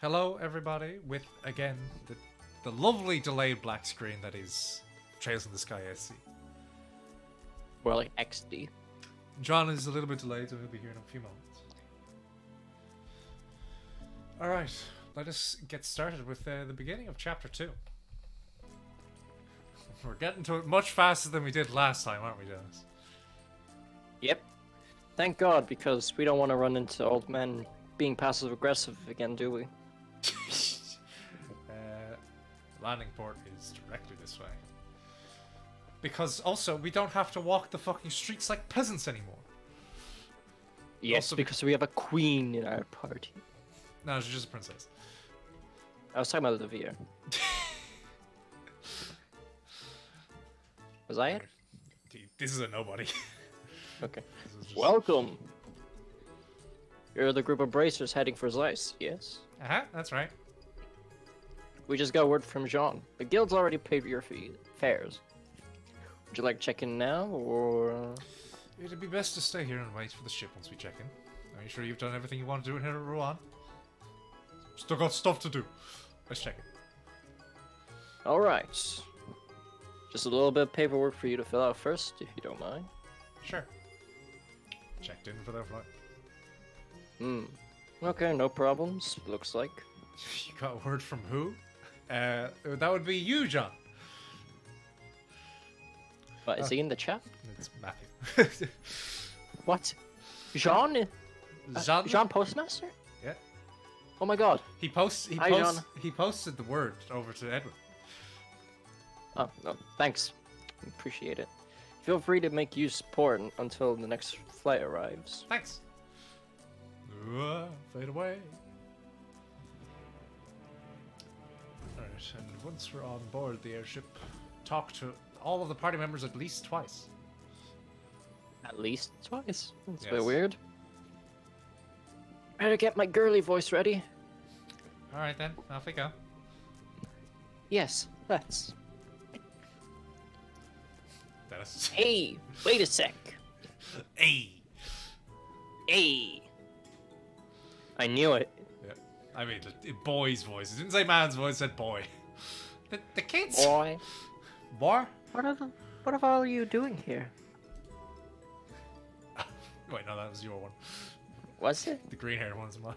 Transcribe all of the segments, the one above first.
Hello, everybody, with, again, the lovely delayed black screen that is Trails in the Sky SC. More like XD. John is a little bit delayed, so he'll be here in a few moments. Alright, let us get started with the beginning of Chapter 2. We're getting to it much faster than we did last time, aren't we, Dennis? Yep. Thank God, because we don't want to run into old men being passive-aggressive again, do we? Landing port is directly this way. Because also, we don't have to walk the fucking streets like peasants anymore. Yes, Also because we have a queen in our party. No, she's just a princess. I was talking about Olivia. Was I it? This is a nobody. Okay. This is just... Welcome! You're the group of bracers heading for Zeiss, yes? Uh-huh, that's right. We just got word from Jean. The guild's already paid your fares. Would you like to check in now, or...? It'd be best to stay here and wait for the ship once we check in. Are you sure you've done everything you want to do in here at Rouen? Still got stuff to do. Let's check it. Alright. Just a little bit of paperwork for you to fill out first, if you don't mind. Sure. Checked in for their flight. Okay, no problems, looks like. You got word from who? That would be you, John. What, is he in the chat? It's Matthew. What? Jean? Jean? Jean Postmaster? Yeah. Oh my god. He Hi, John. posted the word over to Edwin. Oh, no, thanks. Appreciate it. Feel free to make use of port until the next flight arrives. Thanks. Fade away. Alright, and once we're on board the airship, talk to all of the party members at least twice. At least twice. That's a Yes. bit weird. Better get my girly voice ready. Alright then, off we go. Yes, let's. Dennis. Hey, wait a sec. Hey! Hey. I knew it. Yeah. I mean, boy's voice. It didn't say man's voice, it said boy. The kids! Boy. Boy? What are all you doing here? Wait, no, that was your one. Was it? The green haired one's mine.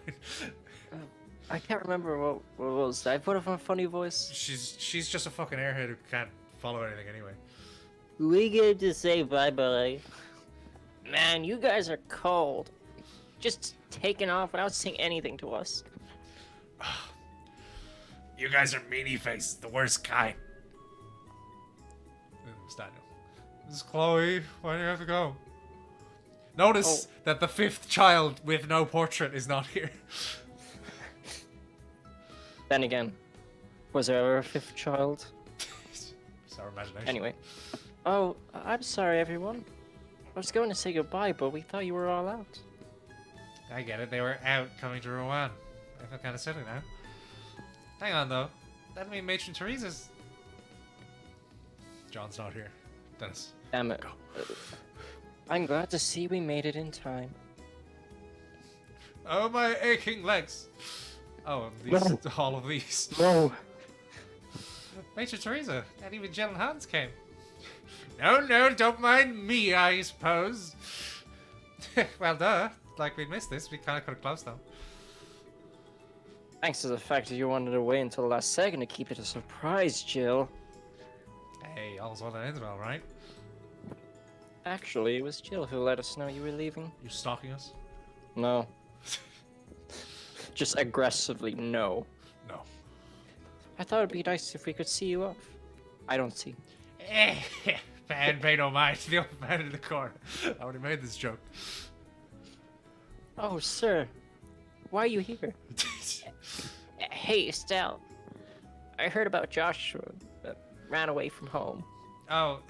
I can't remember what was. Did I put up a funny voice? She's just a fucking airhead who can't follow anything anyway. We get to say bye-bye. Man, you guys are cold. Just taking off without saying anything to us. You guys are meanie faces, the worst kind. It's Daniel. This is Chloe. Why do you have to go? Notice that the fifth child with no portrait is not here. Then again, was there ever a fifth child? It's our imagination. Anyway. Oh, I'm sorry, everyone. I was going to say goodbye, but we thought you were all out. I get it. They were out coming to Rouen. I feel kind of silly now. Hang on, though. That'd mean Matron Teresa's... John's not here. Dennis. Damn it. Go. I'm glad to see we made it in time. Oh, my aching legs. Oh, and these, all of these. No. Matron Teresa, and even Jill and Hans came. No, don't mind me, I suppose. Well, duh. Like we'd missed this, we kind of could have closed them. Thanks to the fact that you wanted to wait until the last second to keep it a surprise, Jill. Hey, all's well that ends well, right? Actually, it was Jill who let us know you were leaving. You're stalking us? No. Just aggressively, no. No. I thought it'd be nice if we could see you off. I don't see. Pay no mind. The old man in the corner. I already made this joke. Oh, sir. Why are you here? Hey, Estelle. I heard about Joshua that ran away from home. Oh,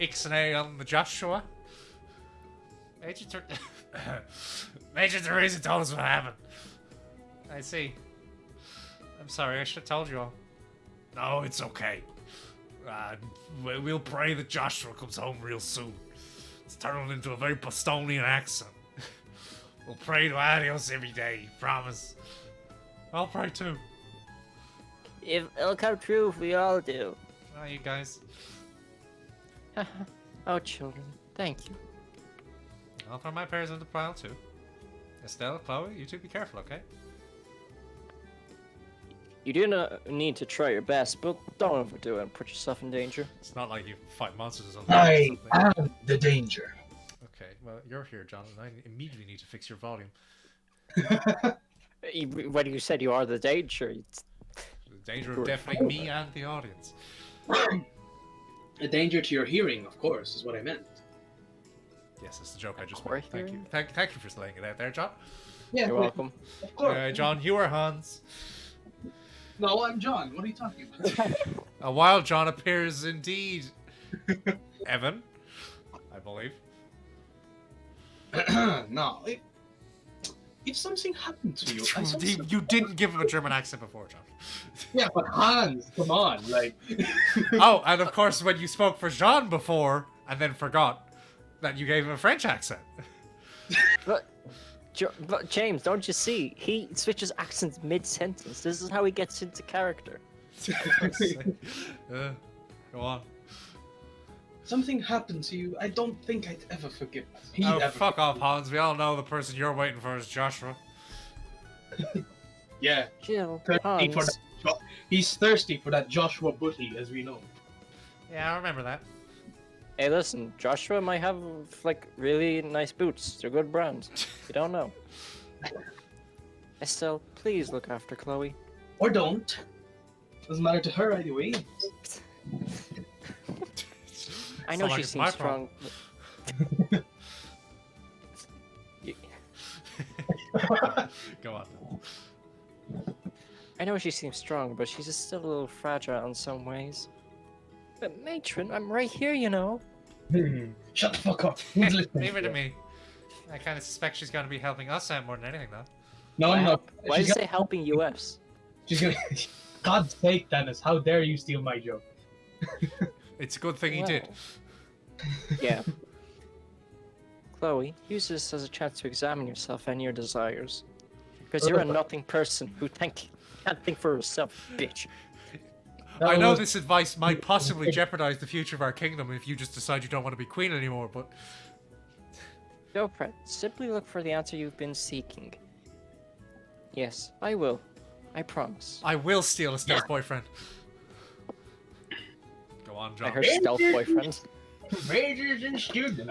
Ixnay on the Joshua? Major Teresa told us what happened. I see. I'm sorry, I should have told you all. No, it's okay. We'll pray that Joshua comes home real soon. It's turned into a very Bostonian accent. We'll pray to Adios every day, promise. I'll pray too. If it'll come true if we all do. Oh, you guys. Oh, children, thank you. I'll throw my prayers in the pile too. Estelle, Chloe, you two be careful, okay? You do not need to try your best, but don't overdo it and put yourself in danger. It's not like you fight monsters or something. I am the danger. Okay, well, you're here, John, and I immediately need to fix your volume. When you said you are the danger, The danger of deafening me and the audience. A danger to your hearing, of course, is what I meant. Yes, it's the joke I just Our made. Thank you. hearing? Thank you for laying it out there, John. Yeah, you're welcome. Of course. John, you are Hans. No, I'm John. What are you talking about? A wild John appears indeed. Evan, I believe. No. If something happened to you, I You didn't give him a German accent before, John. yeah, but Hans, come on, like. Oh, and of course, when you spoke for Jean before and then forgot that you gave him a French accent. But James, don't you see? He switches accents mid-sentence. This is how he gets into character. Go on. Something happened to you, I don't think I'd ever forgive. Oh, fuck off, Hans. We all know the person you're waiting for is Joshua. Yeah. Jill, Thirsty for Hans. that, he's thirsty for that Joshua Butty, as we know. Yeah, I remember that. Hey, listen, Joshua might have like really nice boots. They're good brands. You don't know. Estelle, please look after Chloe. Or don't. Doesn't matter to her anyway. I know Sound like she it's my seems strong. Go on. I know she seems strong, but she's just still a little fragile in some ways. But matron, I'm right here, you know. Shut the fuck up. Who's listening Leave her to to me. I kind of suspect she's going to be helping us out more than anything, though. No, Why, no. why She's is gonna- it helping US? She's gonna. God's sake, Dennis! How dare you steal my joke? It's a good thing he did. Yeah. Chloe, use this as a chance to examine yourself and your desires. Because you're a nothing person who can't think for herself, bitch. I know this advice might possibly jeopardize the future of our kingdom if you just decide you don't want to be queen anymore, but... No fret. Simply look for the answer you've been seeking. Yes, I will. I promise. I will steal Estelle's boyfriend. Go on, John. I heard stealth boyfriend. Ragers and students.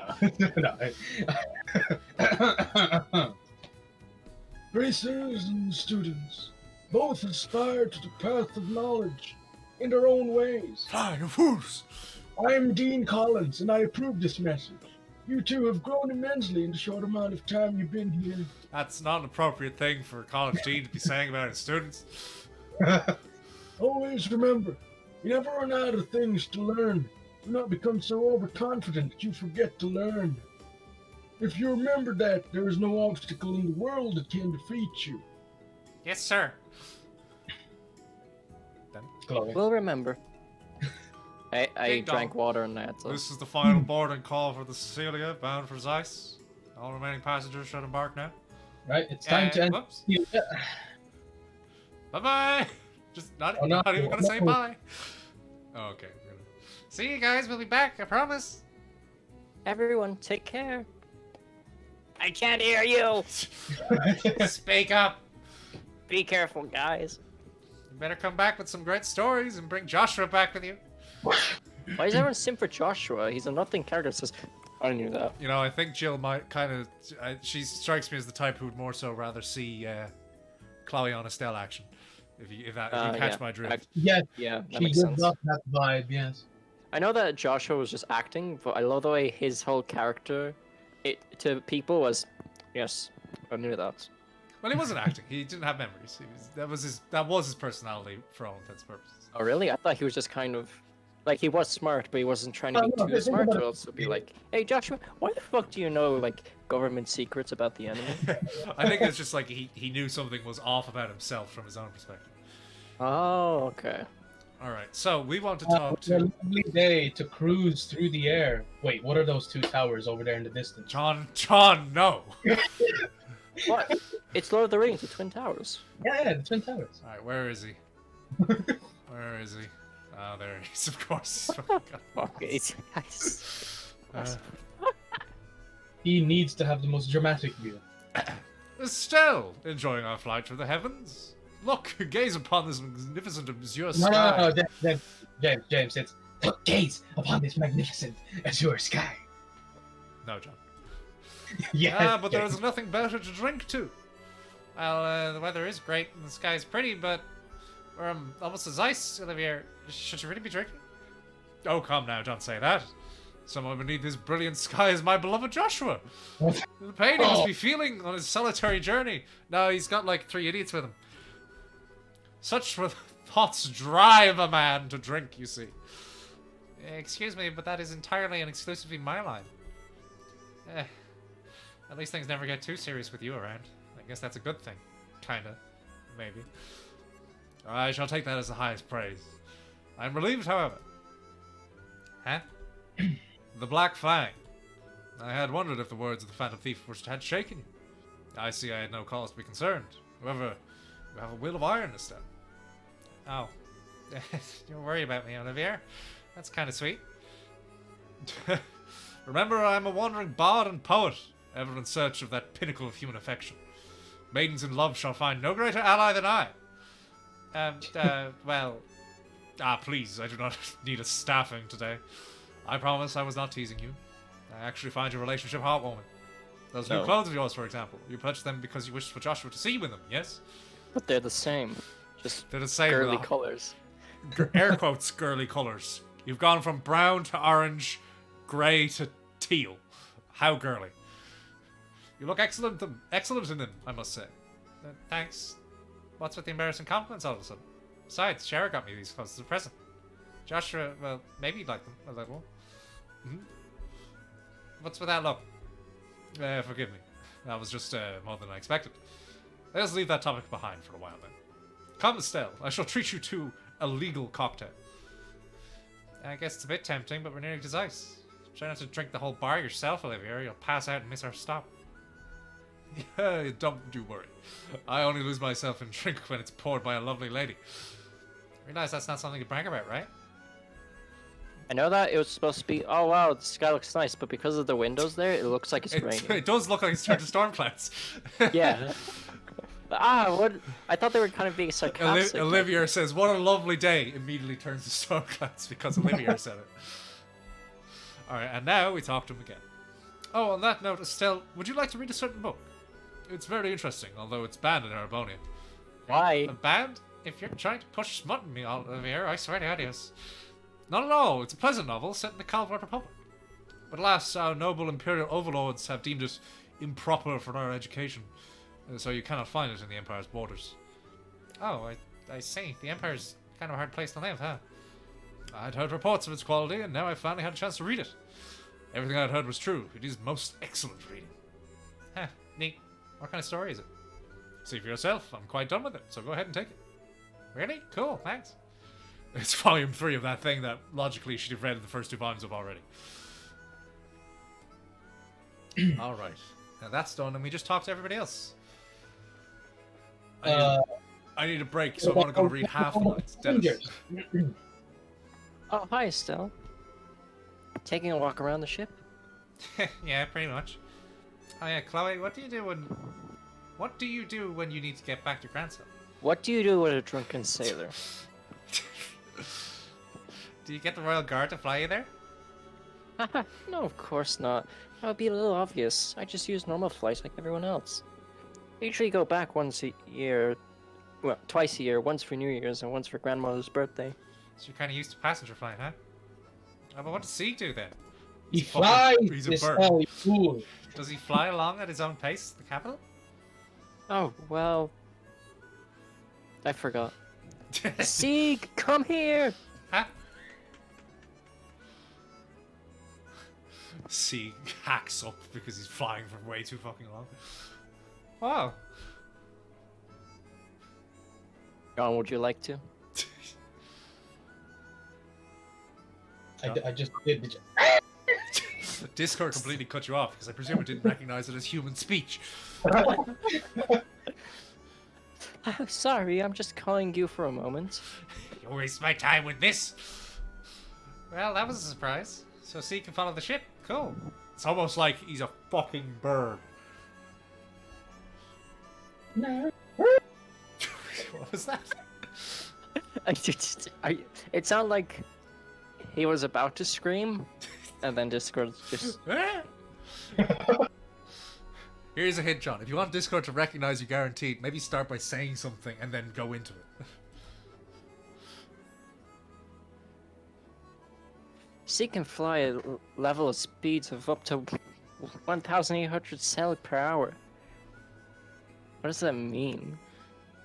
Racers and students both aspire to the path of knowledge in their own ways. Fly, you fools! I'm Dean Collins, and I approve this message. You two have grown immensely in the short amount of time you've been here. That's not an appropriate thing for a college dean to be saying about his students. Always remember, you never run out of things to learn. Do not become so overconfident that you forget to learn. If you remember that, there is no obstacle in the world that can defeat you. Yes, sir. Then, Chloe. We'll remember. I Ding dong. drank water and that. So. this is the final boarding call for the Cecilia, bound for Zeiss. All remaining passengers should embark now. Right, it's time to end. Whoops. Bye-bye! Just not even gonna say no. bye. Oh, okay. See you guys, we'll be back, I promise. Everyone, take care. I can't hear you. Speak up. Be careful, guys. You better come back with some great stories and bring Joshua back with you. Why is everyone sim for Joshua? He's a nothing character. Says, I knew that. You know, I think Jill might kind of... she strikes me as the type who would more so rather see Chloe on Estelle action. If you catch yeah. my drift. Yes, Yeah, that she makes gives sense. off that vibe, yes. I know that Joshua was just acting, but I love the way his whole character, to people was, yes, I knew that. Well, he wasn't acting. He didn't have memories. That was his personality for all intents and purposes. Oh really? I thought he was just kind of, like he was smart, but he wasn't trying to be no, too think smart about to it. also be like, hey Joshua, why the fuck do you know like government secrets about the enemy? I think it's just like he knew something was off about himself from his own perspective. Oh, okay. All right, so we want to talk It's a to lovely day to cruise through the air. Wait, what are those two towers over there in the distance? John. No. What? It's Lord of the Rings, the Twin Towers. Yeah, the Twin Towers. Alright, where is he? Where is he? Oh, there he is, of course. He's fucking gone. Okay, guys. He needs to have the most dramatic view. Estelle, enjoying our flight through the heavens. Look, gaze upon this magnificent azure No, sky. James, it's look, gaze upon this magnificent azure sky. No, John. Yeah, But there is nothing better to drink to. Well, the weather is great and the sky is pretty, but we're almost as ice, Olivier. Should you really be drinking? Oh, come now, don't say that. Someone beneath this brilliant sky is my beloved Joshua. The pain he must be feeling on his solitary journey. No, he's got like 3 idiots with him. Such thoughts drive a man to drink, you see. Excuse me, but that is entirely and exclusively my line. At least things never get too serious with you around. I guess that's a good thing. Kinda. Maybe. I shall take that as the highest praise. I'm relieved, however. Huh? The Black Fang. I had wondered if the words of the Phantom Thief had shaken you. I see I had no cause to be concerned. However, you have a will of iron this time. Oh. Don't worry about me, Olivier. That's kind of sweet. Remember, I am a wandering bard and poet, ever in search of that pinnacle of human affection. Maidens in love shall find no greater ally than I. Well... please, I do not need a staffing today. I promise I was not teasing you. I actually find your relationship heartwarming. Those new clothes of yours, for example. You purchased them because you wished for Joshua to see you in them, yes? But they're the same. Just They're the same. girly colors. Air quotes, girly colors. You've gone from brown to orange, grey to teal. How girly. You look excellent in them, I must say. Thanks. What's with the embarrassing compliments all of a sudden? Besides, Shara got me these clothes as a present. Joshua, well, maybe you'd like them a little. What's with that look? Forgive me. That was just more than I expected. Let's leave that topic behind for a while then. Come, Estelle. I shall treat you to a legal cocktail. I guess it's a bit tempting, but we're nearly to ice. Try not to drink the whole bar yourself, Olivia, or you'll pass out and miss our stop. Don't you worry. I only lose myself in drink when it's poured by a lovely lady. Realize that's not something to brag about, right? I know that it was supposed to be, oh wow, the sky looks nice, but because of the windows there, it looks like it's raining. It does look like it's turned to storm clouds. Yeah. What? I thought they were kind of being sarcastic. Olivia says, "What a lovely day!" Immediately turns to storm clouds because Olivia said it. All right, and now we talk to him again. Oh, on that note, Estelle, would you like to read a certain book? It's very interesting, although it's banned in Arabonia. Why? Banned? If you're trying to push smut in me, Olivia, I swear to adios. Not at all. It's a pleasant novel set in the Calvert Republic. But alas, our noble imperial overlords have deemed it improper for our education, so you cannot find it in the Empire's borders. Oh, I see. The Empire's kind of a hard place to live, huh? I'd heard reports of its quality, and now I finally had a chance to read it. Everything I'd heard was true. It is most excellent reading. Huh, neat. What kind of story is it? See for yourself. I'm quite done with it, so go ahead and take it. Really? Cool, thanks. It's volume 3 of that thing that logically should have read the first 2 volumes of already. Alright. Now that's done, and we just talk to everybody else. I need a break, so I want to go read Half-Lives. Dennis. Oh, hi, Estelle. Taking a walk around the ship? Yeah, pretty much. Oh yeah, Chloe, what do you do when you need to get back to Grantsville? What do you do with a drunken sailor? Do you get the Royal Guard to fly you there? No, of course not. That would be a little obvious. I just use normal flights like everyone else. I usually go back once a year. Well, twice a year. Once for New Year's and once for Grandmother's birthday. So you're kind of used to passenger flying, huh? Oh, but what does he do then? He flies. He's a This bird. hell, fool. Does he fly along at his own pace, the capital? Oh, well... I forgot. Sieg, come here! Huh? Sieg hacks up because he's flying for way too fucking long. Wow. John, would you like to? I just did. Discord completely cut you off because I presume it didn't recognize it as human speech. Sorry, I'm just calling you for a moment. You waste my time with this. Well, that was a surprise. So C can follow the ship. Cool. It's almost like he's a fucking bird. No. What was that? It sounded like he was about to scream, and then Discord just... Here's a hint, John. If you want Discord to recognize you guaranteed, maybe start by saying something and then go into it. C can fly at level of speeds of up to 1,800 sail per hour. What does that mean?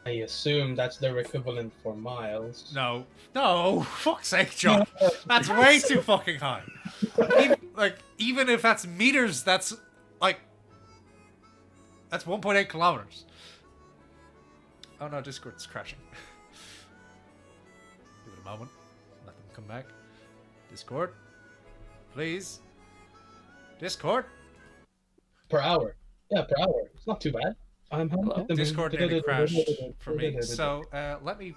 I assume that's their equivalent for miles. No. No! Fuck's sake, John. That's way too fucking high. Even if that's meters, that's, like... That's 1.8 kilometers. Oh no, Discord's crashing. Give it a moment. Let them come back. Discord. Please. Discord. Per hour. Yeah, per hour. It's not too bad. Discord nearly crashed for me. So let me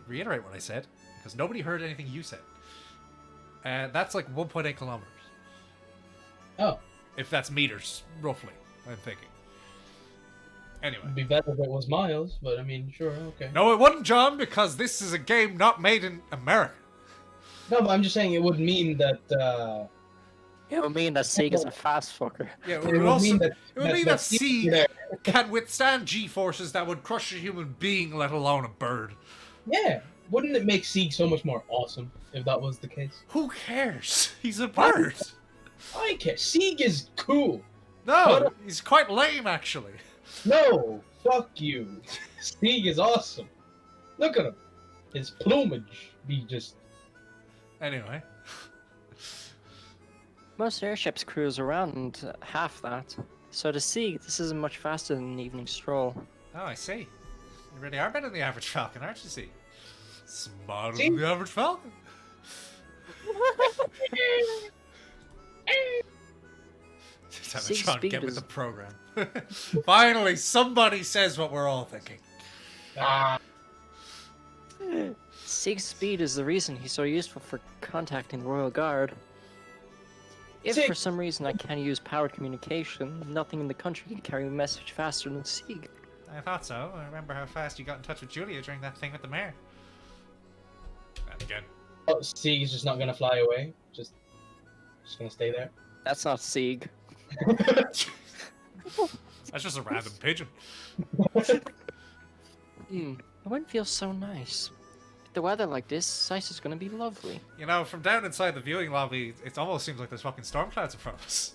reiterate what I said, because nobody heard anything you said. That's like 1.8 kilometers. Oh. If that's meters, roughly, I'm thinking. Anyway. It'd be better if it was miles, but I mean, sure, okay. No, it wouldn't, John, because this is a game not made in America. No, but I'm just saying it would mean that, It would mean that Sieg is a fast fucker. Yeah, it would mean that C can withstand G-forces that would crush a human being, let alone a bird. Yeah. Wouldn't it make Sieg so much more awesome if that was the case? Who cares? He's a bird. I care. Sieg is cool. No, he's quite lame, actually. No, fuck you. Sieg is awesome. Look at him. His plumage be just... Anyway. Most airships cruise around half that. So to Sieg, this isn't much faster than an evening stroll. Oh, I see. You really are better than the average Falcon, aren't you, C? Smarter than the average Falcon. Just have Sean get with the program. Finally, somebody says what we're all thinking. Sieg's speed is the reason he's so useful for contacting the Royal Guard. If Sieg. for some reason I can't use powered communication, nothing in the country can carry a message faster than Sieg. I thought so. I remember how fast you got in touch with Julia during that thing with the mayor. And again. Oh, Sieg is just not gonna fly away. Just gonna stay there. That's not Sieg. That's just a random pigeon. The wind feels so nice. With the weather like this ice is gonna be lovely. You know, from down inside the viewing lobby, it almost seems like there's fucking storm clouds in front of us.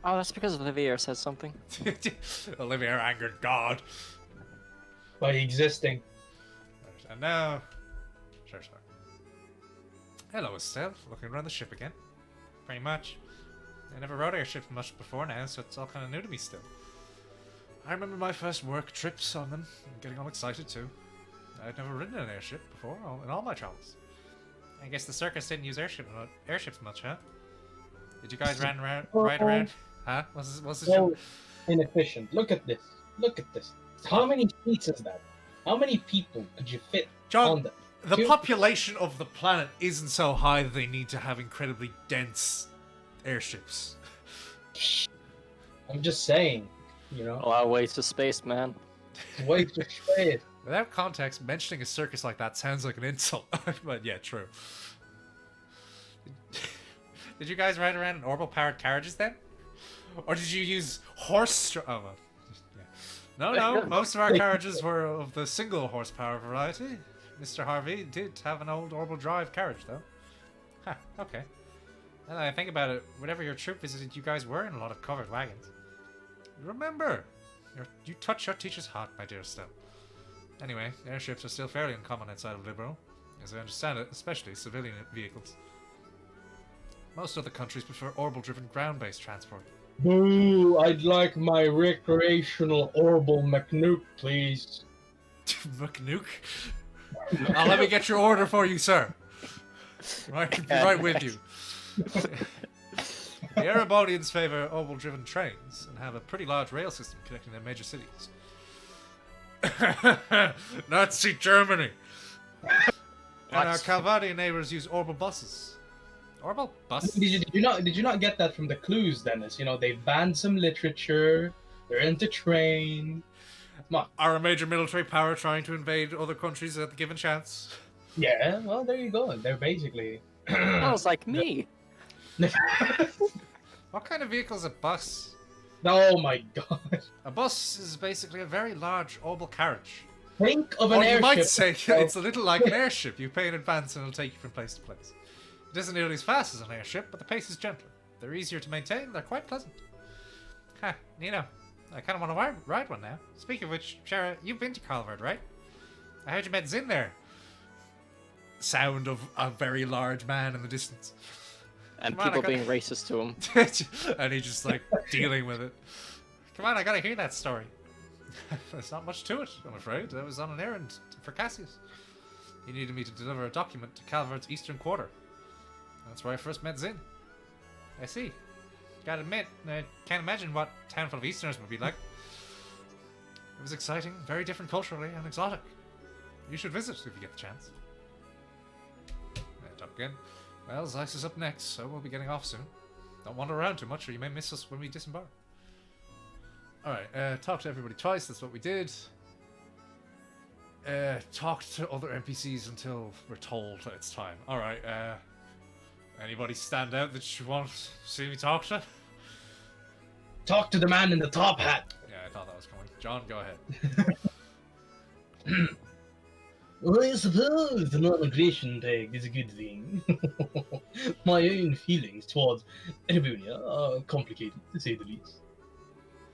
Oh, that's because Olivier said something. Olivier angered God. By existing. And now... Sure. Hello, Estelle. Looking around the ship again. Pretty much. I never rode airships much before now, so it's all kind of new to me still. I remember my first work trips on them, and getting all excited too. I'd never ridden an airship before in all my travels. I guess the circus didn't use airships much, huh? Did you guys ride around? Huh? What's this? So inefficient. Look at this. Look at this. How many seats is that? How many people could you fit on that? The population of the planet isn't so high that they need to have incredibly dense airships. I'm just saying, you know. A lot of waste of space, man. Waste of space. Without context, mentioning a circus like that sounds like an insult. But yeah, true. Did you guys ride around in orbital-powered carriages then? Or did you use horse... Oh, well. Yeah. No, most of our carriages were of the single horsepower variety. Mr. Harvey did have an old orbital drive carriage, though. Huh, okay. Now that I think about it, whatever your troop visited, you guys were in a lot of covered wagons. Remember, you touch your teacher's heart, my dear Estelle. Anyway, airships are still fairly uncommon outside of Liberal, as I understand it, especially civilian vehicles. Most other countries prefer orbital-driven ground-based transport. Boo! I'd like my recreational Orbital McNuke, please. McNuke? Let me get your order for you, sir. Right with you. The Erebonians favor orbital-driven trains and have a pretty large rail system connecting their major cities. Nazi Germany! And our Calvadian neighbors use orbital buses. Orbital buses? Did you not get that from the clues, Dennis? You know, they banned some literature, they're into train. Come on. Are a major military power trying to invade other countries at the given chance? Yeah, well, there you go. They're basically... Sounds like me. What kind of vehicle is a bus? Oh my god. A bus is basically a very large orbital carriage. Think of an Or you airship. might say it's a little like an airship. You pay in advance and it'll take you from place to place. It isn't nearly as fast as an airship, but the pace is gentler. They're easier to maintain, they're quite pleasant. Ha, Nino, I kind of want to ride one now. Speaking of which, Shara, you've been to Calvard, right? I heard you met Zin there. Sound of a very large man in the distance. And Come on, people being racist to him. And he's just like dealing with it. Come on, I gotta hear that story. There's not much to it, I'm afraid. I was on an errand for Cassius. He needed me to deliver a document to Calvard's eastern quarter. That's where I first met Zin. I see. Gotta admit, I can't imagine what a town full of Easterners would be like. It was exciting, very different culturally, and exotic. You should visit if you get the chance. Talk again. Well, Zeiss is up next, so we'll be getting off soon. Don't wander around too much or you may miss us when we disembark. Alright, talk to everybody twice, that's what we did. Talk to other NPCs until we're told that it's time. Alright, anybody stand out that you want to see me talk to? Talk to the man in the top hat. Yeah, I thought that was coming. John, go ahead. Well, I suppose the non-aggression tag is a good thing. My own feelings towards Erebunia are complicated, to say the least.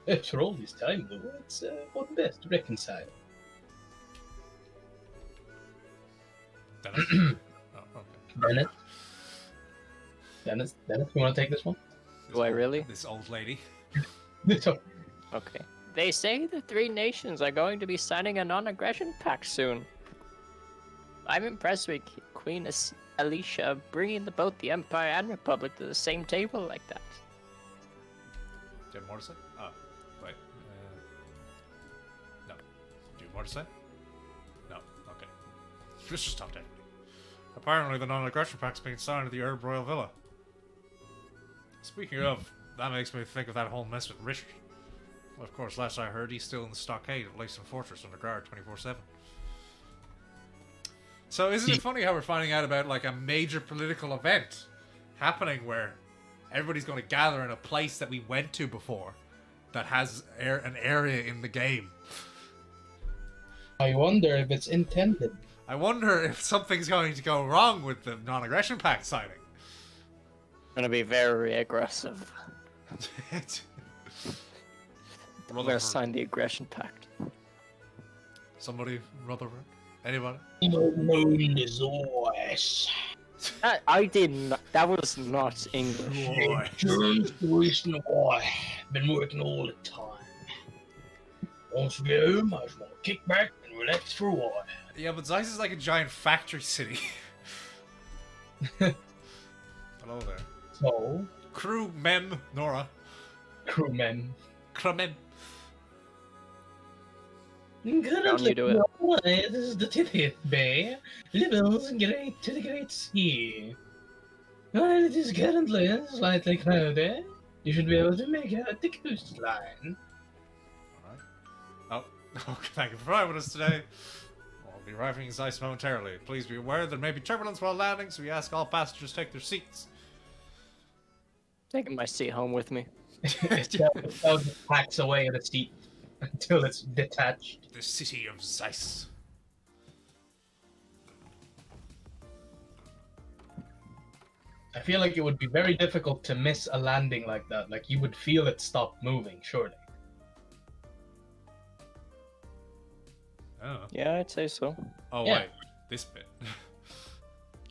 After all this time, though, it's for the best to reconcile. Dennis? Oh, okay. Dennis, you want to take this one? Do I really? This old lady. Okay. They say the three nations are going to be signing a non-aggression pact soon. I'm impressed with Queen Alicia bringing both the Empire and Republic to the same table like that. Do you have more to say? Oh, wait. No. Do you have more to say? No. Okay. Let's just talk to everybody. Apparently the non-aggression pact's being signed at the Herb Royal Villa. Speaking of, that makes me think of that whole mess with Richard. Well, of course, last I heard, he's still in the stockade of Lacen Fortress under guard 24/7. So isn't it funny how we're finding out about like a major political event happening where everybody's going to gather in a place that we went to before that has an area in the game? I wonder if it's intended. I wonder if something's going to go wrong with the non-aggression pact signing. Gonna be very aggressive. We're gonna sign the aggression pact. Somebody, Rutherford? Anybody? Known as always. I did not. That was not English. Germs the reason why. Been working all the time. Once we get home, I just want to kick back and relax for a while. Yeah, but Zeiss is like a giant factory city. Hello there. So, Crew Mem Nora. crewmen. Cremem. Down you do it. This is the Tithith Bay. Levels great to the Great Sea. While it is currently slightly cloudy, you should be able to make out the coastline. Alright. Oh, thank you for flying with us today. I'll be arriving in Zeiss momentarily. Please be aware there may be turbulence while landing, so we ask all passengers to take their seats. Taking my seat home with me. That just packs away the seat until it's detached. The city of Zeiss. I feel like it would be very difficult to miss a landing like that. Like, you would feel it stop moving, surely. Oh. Yeah, I'd say so. Oh, Yeah. wait. This bit.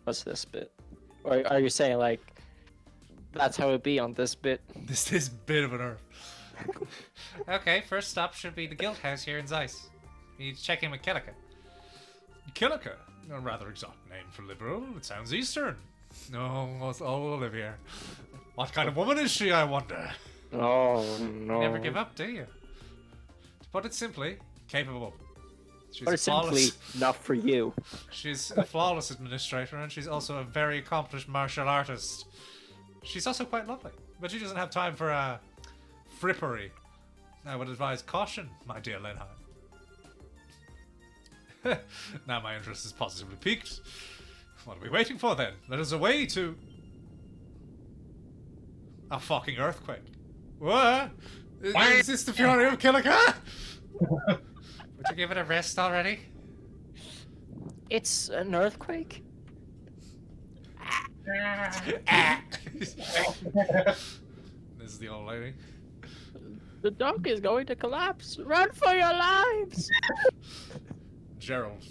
What's this bit? Or are you saying like that's how it'd be on this bit? This bit of an earth. Okay, first stop should be the guild house here in Zeiss. You need to check in with Killica. Killica? A rather exotic name for liberal. It sounds Eastern. No, we'll live here. What kind of woman is she, I wonder? Oh no. You never give up, do you? To put it simply, capable. She's But it's simply not for you. She's a flawless administrator, and she's also a very accomplished martial artist. She's also quite lovely, but she doesn't have time for frippery. I would advise caution, my dear Lenheim. Now my interest is positively piqued. What are we waiting for then? Let us away to a fucking earthquake. What? Is this the fury of Killica? Would you give it a rest already? It's an earthquake? This is the old lady. The dock is going to collapse. Run for your lives! Gerald.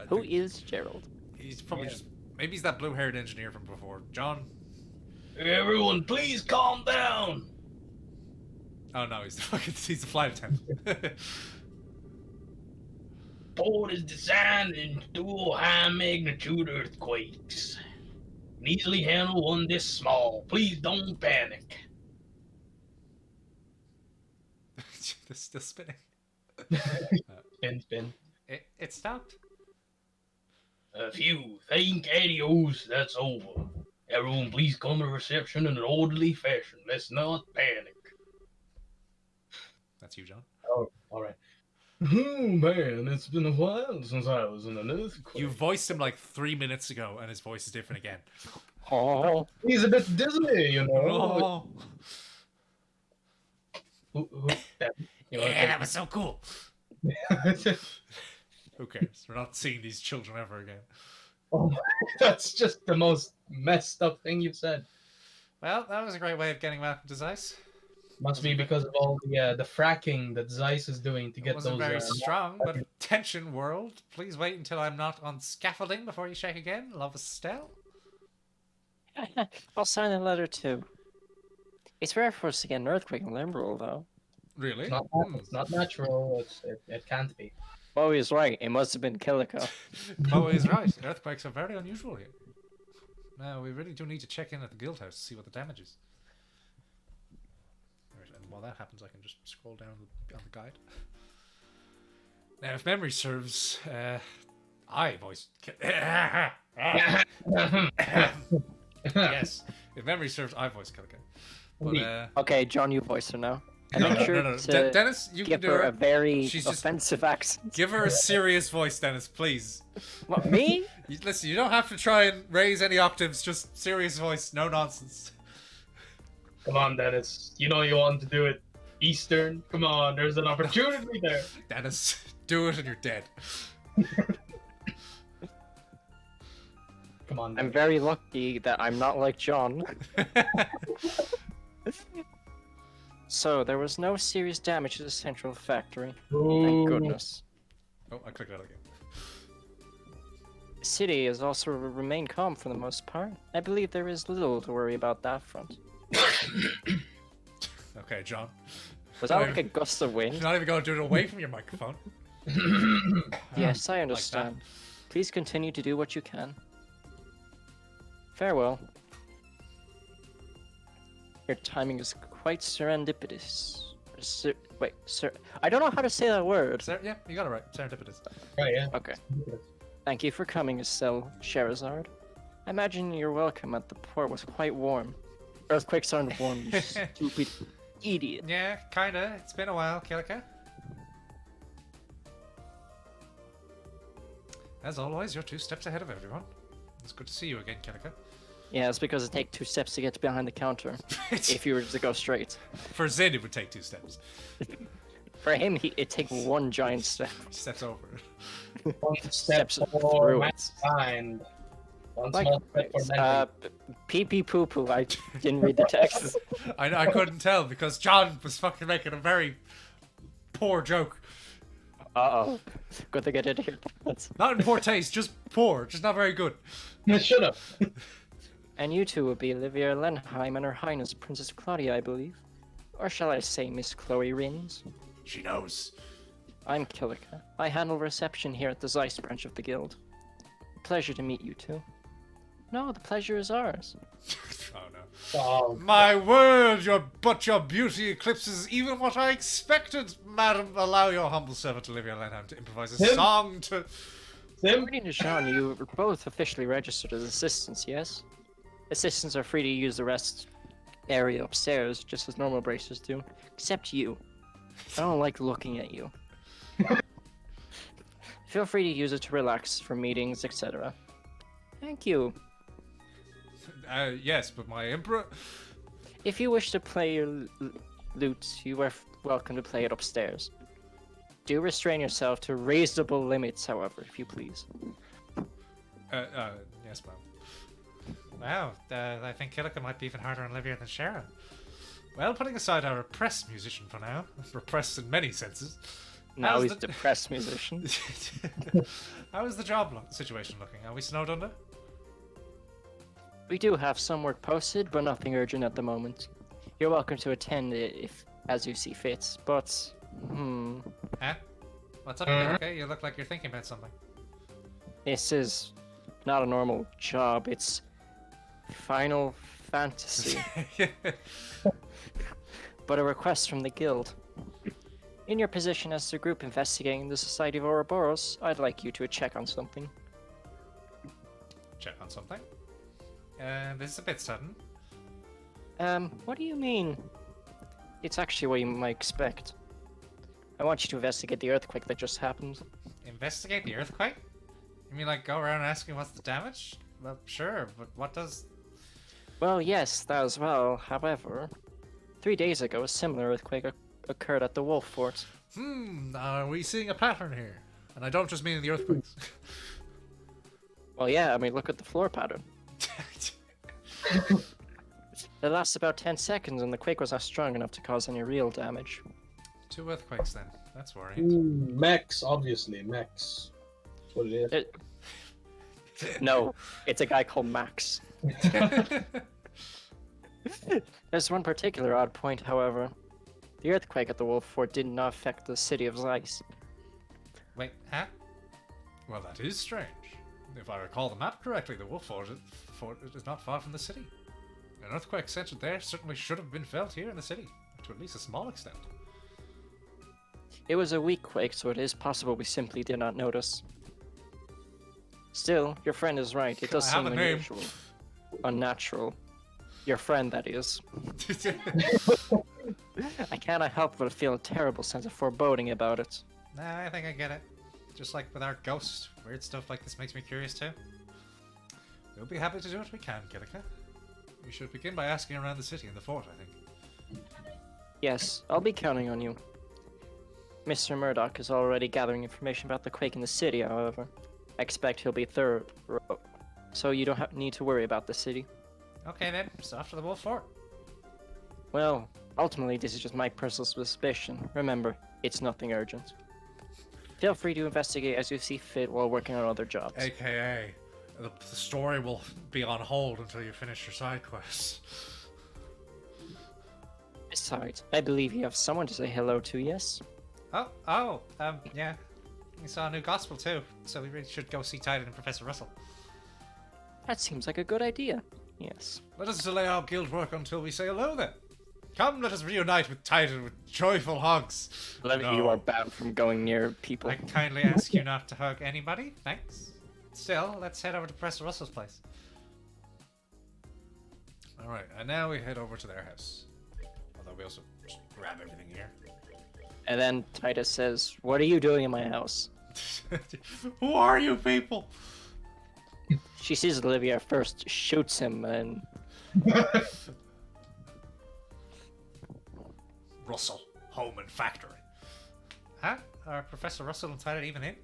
Who is Gerald? He's probably just... Maybe he's that blue-haired engineer from before. John? Everyone, please calm down. Oh no, he's the flight attendant. Port is designed to endure high-magnitude earthquakes. Can easily handle one this small. Please don't panic. They're still spinning. Spin. It stopped. A few. Thank adios. That's over. Everyone, please come to reception in an orderly fashion. Let's not panic. That's you, John. Oh, all right. Oh man, it's been a while since I was in an earthquake. You voiced him like 3 minutes ago, and his voice is different again. Oh. He's a bit dizzy, you know. Oh. You know, Yeah, that was so cool. Who cares? We're not seeing these children ever again. Oh, that's just the most messed up thing you've said. Well, that was a great way of getting welcome to Zeiss. Must be because of all the fracking that Zeiss is doing to It get wasn't those. very strong, but attention, world. Please wait until I'm not on scaffolding before you shake again. Love Estelle. I'll sign a letter too. It's rare for us to get an earthquake in Limbrel, though. Really? It's not natural. It can't be. Oh, he's right. It must have been Killico. Oh, he's right. Earthquakes are very unusual here. Now, we really do need to check in at the guild house to see what the damage is. Right, and while that happens, I can just scroll down on the guide. Now, if memory serves, I voiced... Yes, if memory serves, I voiced Killica. But, Okay, John, you voice her now. And No, make no, sure no. to Dennis, you can give do her it. a very She's just- offensive accent. Give her a serious voice, Dennis, please. What, me? Listen, you don't have to try and raise any octaves, just serious voice, no nonsense. Come on, Dennis. You know you want to do it Eastern. Come on, there's an opportunity there. Dennis, do it and you're dead. Come on. I'm Dennis. very lucky that I'm not like John. So, there was no serious damage to the central factory. Thank goodness. Oh, I clicked that again. The city has also remained calm for the most part. I believe there is little to worry about that front. Okay, John. Was that like a gust of wind? You're not even going to do it away from your microphone. Yes, I understand. Please continue to do what you can. Farewell. Your timing is quite serendipitous. Wait, I don't know how to say that word. Yeah, you got it right. Serendipitous. Right, yeah. Okay. Thank you for coming, Estelle Sherazard. I imagine your welcome at the port was quite warm. Earthquakes aren't warm, you stupid idiot. Yeah, kinda. It's been a while, Killica. As always, you're 2 steps ahead of everyone. It's good to see you again, Killica. Yeah, it's because it takes 2 steps to get behind the counter. If you were to go straight. For Zid, it would take 2 steps. For him, it takes 1 giant step. He steps over it. One Steps step through for it. mankind. One Like, small step for mankind. pee pee poo poo. I didn't read the text. I couldn't tell because John was fucking making a very poor joke. Uh-oh. Good thing I did hear that. Not in poor taste, just poor. Just not very good. Shut up. And you two would be Olivia Lenheim and Her Highness Princess Claudia, I believe. Or shall I say Miss Chloe Rins? She knows. I'm Killica. I handle reception here at the Zeiss branch of the guild. Pleasure to meet you two. No, the pleasure is ours. Oh no. Oh, My word, your beauty eclipses even what I expected. Madam, allow your humble servant Olivia Lenham to improvise a Him? song to... Sim? According to Sean, you were both officially registered as assistants, yes? Assistants are free to use the rest area upstairs, just as normal bracers do. Except you. I don't like looking at you. Feel free to use it to relax for meetings, etc. Thank you. Yes, but my emperor... If you wish to play your lute, you are welcome to play it upstairs. Do restrain yourself to reasonable limits, however, if you please. Yes, ma'am. Wow, I think Killica might be even harder on Olivia than Sharon. Well, putting aside our repressed musician for now, repressed in many senses. Now how's he's a depressed musician. How is the job situation looking? Are we snowed under? We do have some work posted, but nothing urgent at the moment. You're welcome to attend it if, as you see fit, but... Huh? What's up, Killica? You look like you're thinking about something. This is not a normal job, it's Final Fantasy. But a request from the guild. In your position as the group investigating the Society of Ouroboros, I'd like you to check on something. Check on something? This is a bit sudden. What do you mean? It's actually what you might expect. I want you to investigate the earthquake that just happened. Investigate the earthquake? You mean like go around asking what's the damage? Well, sure, but what does... Well, yes, that as well. However, 3 days ago, a similar earthquake occurred at the Wolf Fort. Are we seeing a pattern here? And I don't just mean in the earthquakes. Well, yeah, I mean, look at the floor pattern. It lasts about 10 seconds, and the quake was not strong enough to cause any real damage. 2 earthquakes then. That's worrying. Max, obviously, Max. That's what it is. No, it's a guy called Max. There's one particular odd point, however. The earthquake at the Wolf Fort did not affect the city of Zeiss. Wait, huh? Well, that is strange. If I recall the map correctly, the Wolf Fort is not far from the city. An earthquake centered there certainly should have been felt here in the city, to at least a small extent. It was a weak quake, so it is possible we simply did not notice. Still, your friend is right. It does I have seem a name. unusual. Unnatural. Your friend, that is. I cannot help but feel a terrible sense of foreboding about it. Nah, I think I get it. Just like with our ghost, weird stuff like this makes me curious too. We'll be happy to do what we can, Killica. We should begin by asking around the city and the fort, I think. Yes, I'll be counting on you. Mr. Murdoch is already gathering information about the quake in the city, however. I expect he'll be third row, so you don't need to worry about the city. Okay then, so off to the Wolf Fort. Well, ultimately this is just my personal suspicion. Remember, it's nothing urgent. Feel free to investigate as you see fit while working on other jobs. AKA, the story will be on hold until you finish your side quests. Besides, I believe you have someone to say hello to, yes? Yeah. We saw a new gospel too, so we really should go see Titan and Professor Russell. That seems like a good idea. Yes. Let us delay our guild work until we say hello then. Come, let us reunite with Titan with joyful hugs. You are banned from going near people. I kindly ask you not to hug anybody, thanks. Still, let's head over to Professor Russell's place. Alright, and now we head over to their house. Although we also just grab everything here. And then Titus says, "What are you doing in my house?" Who are you people? She sees Olivia first, shoots him, and Russell, home and factory. Huh? Are Professor Russell and Tyler even in?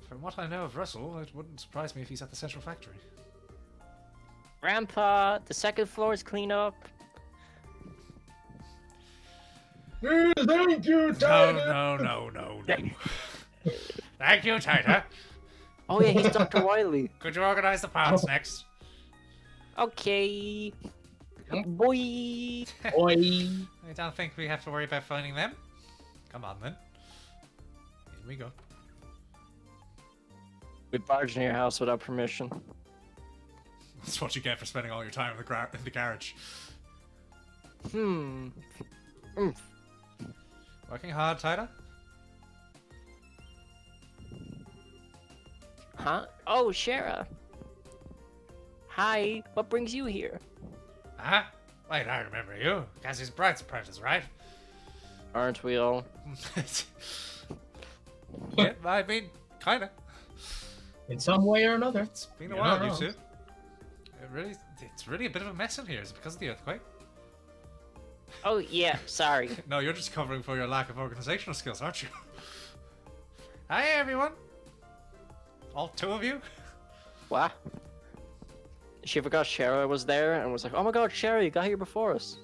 From what I know of Russell, it wouldn't surprise me if he's at the central factory. Grandpa, the second floor is clean up. Thank you, Titan. No. Thank you, Tyler. Oh yeah, he's Dr. Wiley. Could you organize the parts next? Okay. Boy. Oi. I don't think we have to worry about finding them. Come on then. Here we go. We barged in your house without permission. That's what you get for spending all your time in the garage. Working hard, Tyler? Huh? Oh, Shara. Hi, what brings you here? Huh? Wait, I remember you. Cassie's bride's apprentice, right? Aren't we all? Yeah, I mean, kinda. In some way or another. It's been a You're while, not you wrong. two. It's really a bit of a mess in here. Is it because of the earthquake? Oh, yeah, sorry. No, you're just covering for your lack of organizational skills, aren't you? Hi, everyone. All two of you. What? She forgot Shara was there and was like, oh my god, Shara, you got here before us.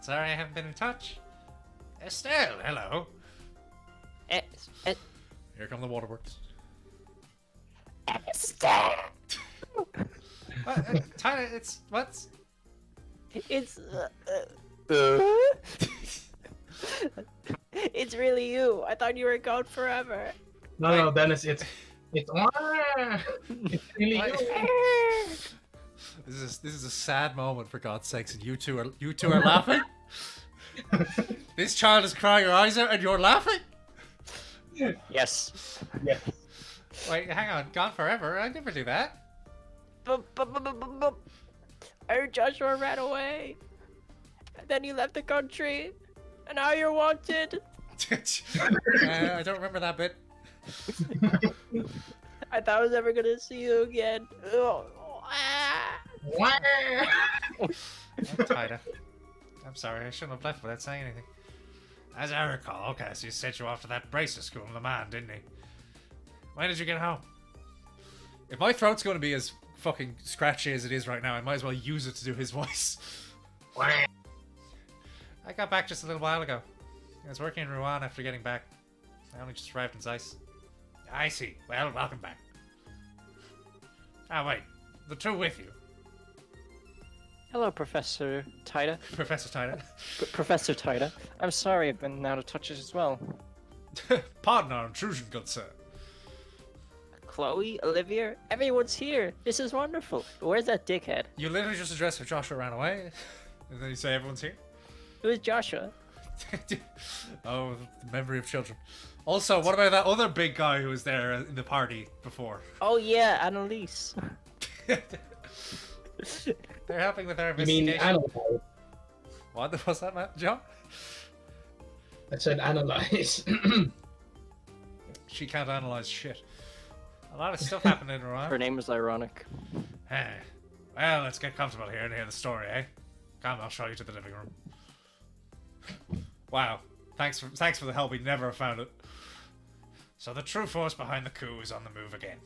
Sorry, I haven't been in touch. Estelle, hello. Here come the waterworks. Estelle! Tyler, it's what's? It's it's really you. I thought you were gone forever. No, Dennis, it's it's really you. This is a sad moment for God's sakes, and you two are laughing. This child is crying her eyes out, and you're laughing. Yes. Yes. Wait, hang on, gone forever? I never do that. I heard Joshua ran away. And then you left the country. And now you're wanted. I don't remember that bit. I thought I was never gonna see you again. Tyler. I'm sorry, I shouldn't have left without saying anything. As I recall, Cassius sent you off to that bracer school in the man, didn't he? When did you get home? If my throat's going to be as fucking scratchy as it is right now, I might as well use it to do his voice. I got back just a little while ago. I was working in Rouen after getting back. I only just arrived in Zeiss. I see. Well, welcome back. Ah, wait. The two with you. Hello, Professor Tida. Professor Tyler. Professor Tida. I'm sorry I've been out of touch as well. Pardon our intrusion, good sir. Chloe, Olivia, everyone's here. This is wonderful. Where's that dickhead? You literally just addressed how Joshua ran away, and then you say everyone's here? Who's Joshua? Oh, the memory of children. Also, what about that other big guy who was there in the party before? Oh yeah, Annalise. They're helping with our You mean investigation. analyze? What was that, Matt? John? I said analyze. She can't analyze shit. A lot of stuff happened in Her Iran. name is ironic. Well, let's get comfortable here and hear the story, eh? Come, I'll show you to the living room. Wow. Thanks for the help. We never have found it. So the true force behind the coup is on the move again.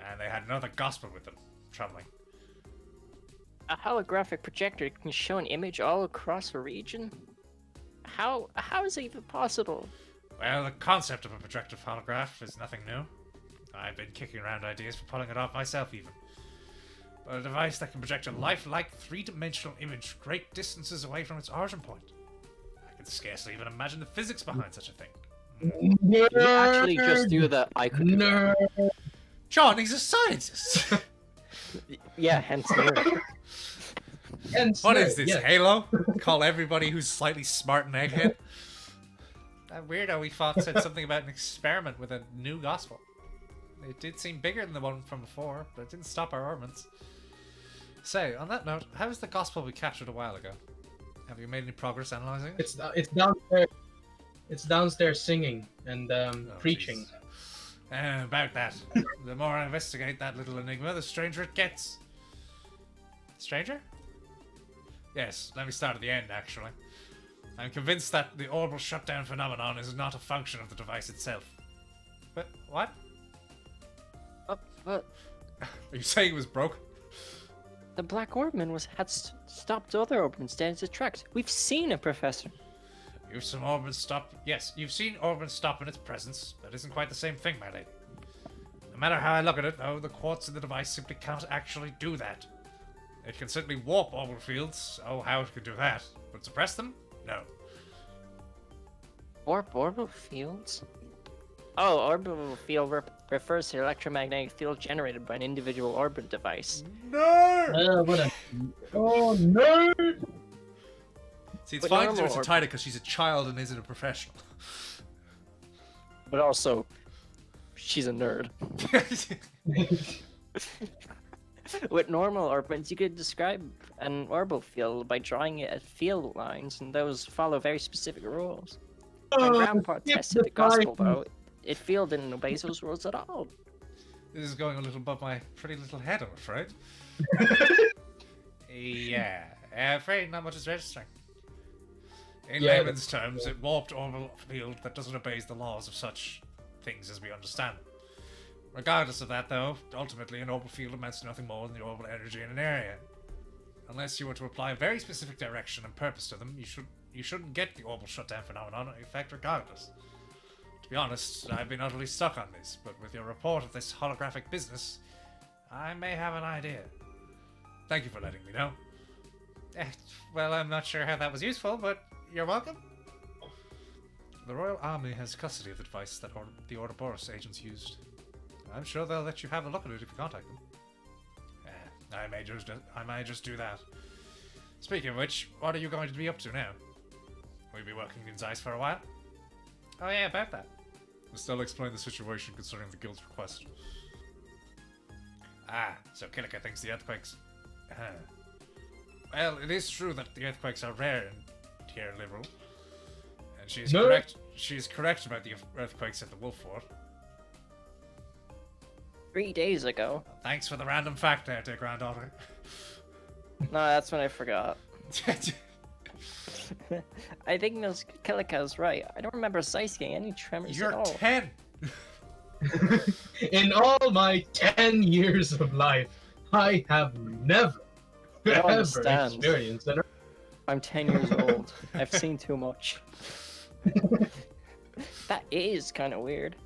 And they had another gospel with them. Troubling. A holographic projector can show an image all across a region? How is it even possible? Well, the concept of a projective holograph is nothing new. I've been kicking around ideas for pulling it off myself even. But a device that can project a lifelike three-dimensional image great distances away from its origin point. I can scarcely even imagine the physics behind such a thing. You actually just do the I could do that. Nerd. John, he's a scientist! Yeah, hence nerd. And What nerd, is this, yes. Halo? Call everybody who's slightly smart an egghead? That weirdo we fought said something about an experiment with a new gospel. It did seem bigger than the one from before, but it didn't stop our orbits. Say, on that note, how is the gospel we captured a while ago? Have you made any progress analyzing it? It's downstairs. It's downstairs singing and Oh, preaching. Jesus. About that. The more I investigate that little enigma, the stranger it gets. Stranger? Yes, let me start at the end, actually. I'm convinced that the orbital shutdown phenomenon is not a function of the device itself. But, what? But Are you saying it was broken? the Black Orbman had stopped other Orbmans dead in its tracks. We've seen it, Professor. You've seen Orban stop. Yes, you've seen Orban stop in its presence. That isn't quite the same thing, my lady. No matter how I look at it, though, the quartz in the device simply can't actually do that. It can certainly warp orbital fields. Oh, how it could do that. But suppress them? No. Orbital fields? Oh, orbital field refers to the electromagnetic field generated by an individual orbit device. No! What a... Oh, nerd! See, it's But fine to do it normal to or- Tida because she's a child and isn't a professional. But also, she's a nerd. With normal orbits, you could describe an orbital field by drawing it at field lines, and those follow very specific rules. When Grandpa tested the gospel, though, it field didn't obey those rules at all. This is going a little above my pretty little head, I'm afraid. Yeah, afraid not much is registering. In Yeah, layman's terms, it warped orbital field that doesn't obey the laws of such things as we understand. Regardless of that, though, ultimately an orbital field amounts to nothing more than the orbital energy in an area. Unless you were to apply a very specific direction and purpose to them, you shouldn't get the orbital shutdown phenomenon effect regardless. To be honest, I've been utterly stuck on this, but with your report of this holographic business, I may have an idea. Thank you for letting me know. Well, I'm not sure how that was useful, but you're welcome. The Royal Army has custody of the device that the Ouroboros agents used. I'm sure they'll let you have a look at it if you contact them. I may just do that. Speaking of which, what are you going to be up to now? Will you be working in Zeiss for a while? Oh yeah, about that. Estelle explained the situation concerning the guild's request. Ah, so Kilika thinks the earthquakes... Well, it is true that the earthquakes are rare in Tier Liberal. And she's No. correct. She's correct about the earthquakes at the Wolf Fort. 3 days ago. Thanks for the random fact there, dear granddaughter. No, that's when I forgot. I think Kilika's right. I don't remember Zeiss getting any tremors You're at all. 10! In all my 10 years of life, I have never, don't ever understand. experienced an... I'm 10 years old. I've seen too much. That is kind of weird.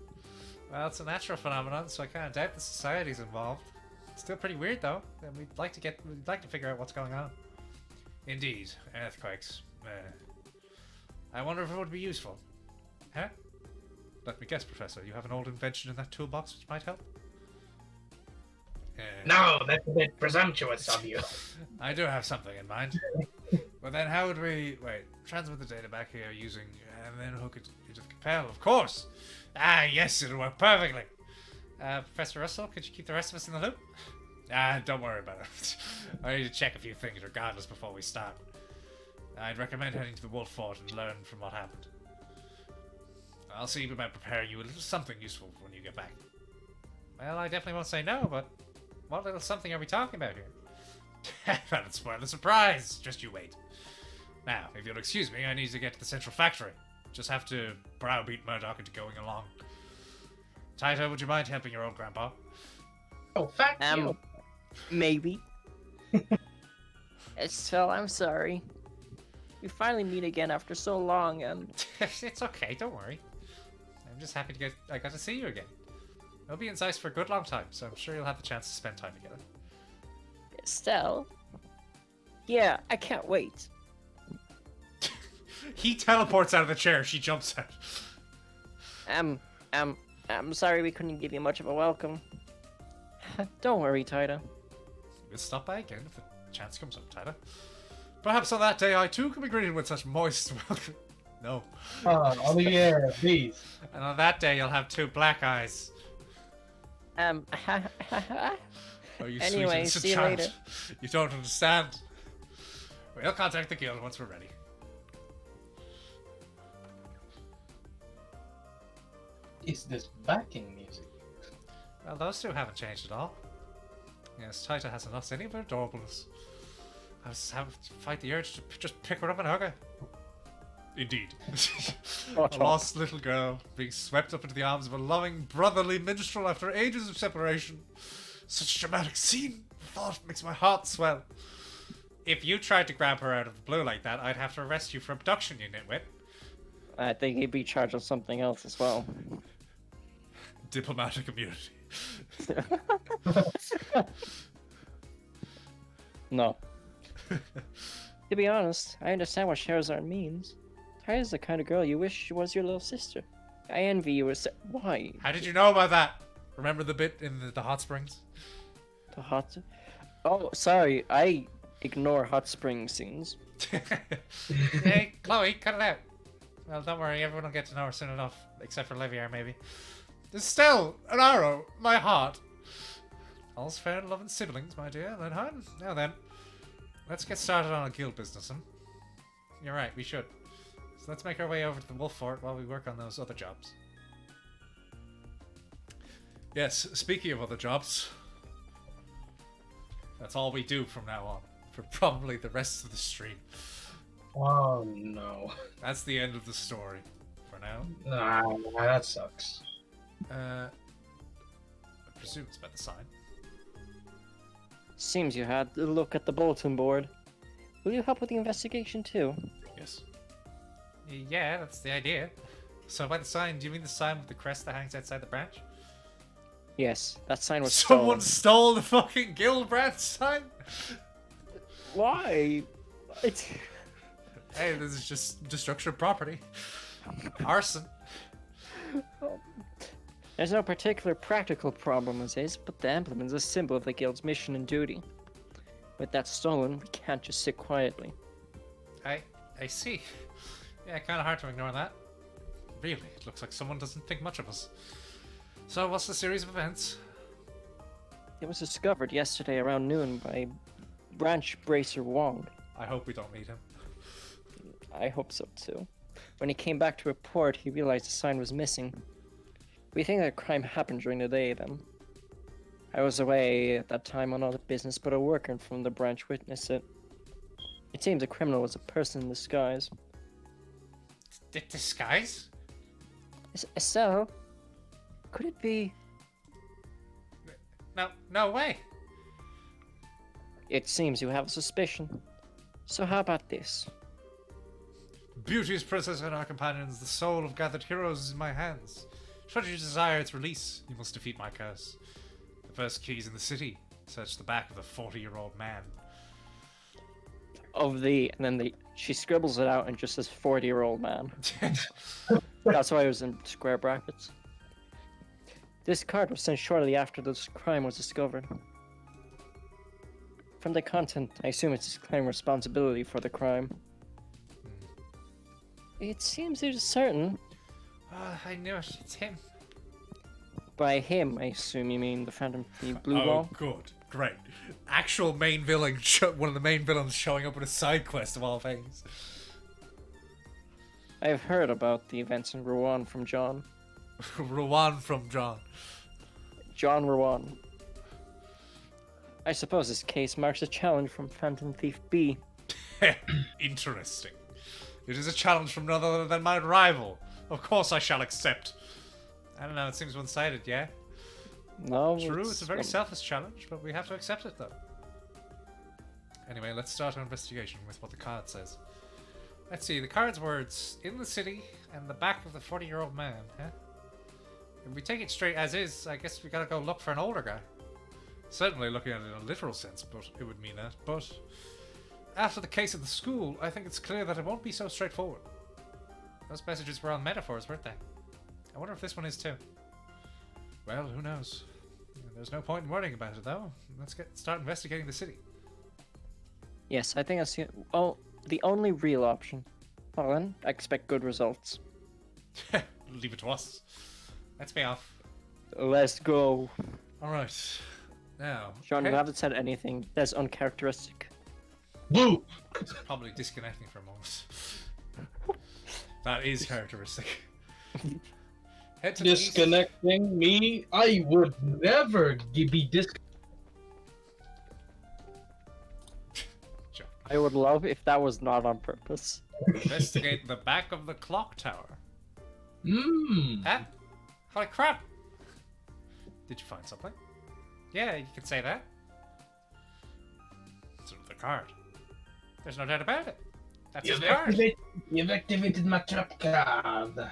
Well, it's a natural phenomenon, so I kind of doubt the society's involved. It's still pretty weird, though, and we'd like to figure out what's going on. Indeed, earthquakes. I wonder if it would be useful. Huh? Let me guess, Professor. You have an old invention in that toolbox which might help? No, that's a bit presumptuous of you. I do have something in mind. But then how would we... Wait, transmit the data back here using... And then hook it into the Capel, of course! Ah, yes, it'll work perfectly! Professor Russell, could you keep the rest of us in the loop? Don't worry about it. I need to check a few things regardless before we start. I'd recommend heading to the Wolf Fort and learn from what happened. I'll see about preparing you a little something useful when you get back. Well, I definitely won't say no, but what little something are we talking about here? That'd spoil the surprise. Just you wait. Now, if you'll excuse me, I need to get to the central factory. Just have to browbeat Murdoch into going along. Taito, would you mind helping your old grandpa? Oh, fact you. Maybe. Estelle, I'm sorry. We finally meet again after so long, and It's okay, don't worry. I'm just happy I got to see you again. We'll be in Zeiss for a good long time, so I'm sure you'll have the chance to spend time together. Estelle. Yeah, I can't wait. He teleports out of the chair, she jumps out. I'm sorry we couldn't give you much of a welcome. Don't worry, Tida. We'll stop by again if the chance comes up, Tyler. Perhaps on that day I too can be greeted with such moist welcome. No. Olivier, please. And on that day you'll have 2 black eyes. Oh, you sweet Anyway, innocent see you child. later. You don't understand. We'll contact the guild once we're ready. Is this backing music? Well, those 2 haven't changed at all. Yes, Taita hasn't lost any of her adorableness. I was having to fight the urge to just pick her up and hug her. Indeed. A lost little girl being swept up into the arms of a loving, brotherly minstrel after ages of separation. Such a dramatic scene. The thought makes my heart swell. If you tried to grab her out of the blue like that, I'd have to arrest you for abduction, you nitwit. I think he'd be charged with something else as well. Diplomatic immunity. No. To be honest, I understand what Charizard means. Tyra's the kind of girl you wish she was your little sister. I envy you. Why? How did you know about that? Remember the bit in the hot springs? The hot. Oh, sorry. I ignore hot spring scenes. Hey, Chloe, cut it out. Well, don't worry, everyone will get to know her soon enough, except for Livier, maybe. Still, an arrow, my heart. All's fair in love and siblings, my dear. Now then, let's get started on a guild business, huh? You're right, we should. So let's make our way over to the Wolf Fort while we work on those other jobs. Yes, speaking of other jobs, that's all we do from now on, for probably the rest of the stream. Oh no. That's the end of the story, for now. Nah, that sucks. I presume it's about the sign. Seems you had a look at the bulletin board. Will you help with the investigation too? Yes. Yeah, that's the idea. So by the sign, do you mean the sign with the crest that hangs outside the branch? Yes, that sign was Someone stolen. stole the fucking guild branch sign? Why? It's... Hey, this is just destruction of property. Arson. There's no particular practical problem with this, but the emblem is a symbol of the guild's mission and duty. With that stolen, we can't just sit quietly. I see. Yeah, kind of hard to ignore that. Really, it looks like someone doesn't think much of us. So, what's the series of events? It was discovered yesterday around noon by Branch Bracer Wong. I hope we don't meet him. I hope so too. When he came back to report, he realized the sign was missing. We think that crime happened during the day then. I was away at that time on other business, but a worker from the branch witnessed it. It seems the criminal was a person in disguise. Disguise? So, could it be... No way. It seems you have a suspicion. So how about this? Beauteous princess and our companions, the soul of gathered heroes is in my hands. Should you desire its release, you must defeat my curse. The first key's in the city. Search the back of the 40-year-old man. Of the... And then she scribbles it out and just says 40-year-old man. That's why it was in square brackets. This card was sent shortly after this crime was discovered. From the content, I assume it's his claim responsibility for the crime. It seems it is certain. I knew it. It's him. By him, I assume you mean the Phantom Thief Blue Oh, Ball? good. Great. Actual main villain, one of the main villains showing up with a side quest of all things. I've heard about the events in Rouen from John. Rowan from John. John Rouen. I suppose this case marks a challenge from Phantom Thief B. Interesting. It is a challenge from none other than my rival. Of course I shall accept. I don't know, it seems one-sided, yeah? No, True, it's a very selfish challenge, but we have to accept it, though. Anyway, let's start our investigation with what the card says. Let's see, the card's words, in the city and the back of the 40-year-old man, huh? If we take it straight as is, I guess we gotta go look for an older guy. Certainly looking at it in a literal sense, but it would mean that. But after the case at the school, I think it's clear that it won't be so straightforward. Those messages were all metaphors, weren't they? I wonder if this one is too. Well, who knows? There's no point in worrying about it, though. Let's start investigating the city. Yes, I think that's the only real option. Well then, I expect good results. Leave it to us. Let's be off. Let's go. Alright. Now. John, you haven't said anything that's uncharacteristic. Boo! Probably disconnecting for a moment. That is characteristic. Head to the east. Disconnecting me? I would never be disconnected. I would love if that was not on purpose. Investigate the back of the clock tower. Mmm. Huh? Holy crap! Did you find something? Yeah, you can say that. It's the card. There's no doubt about it. That's his card. You've activated my trap card.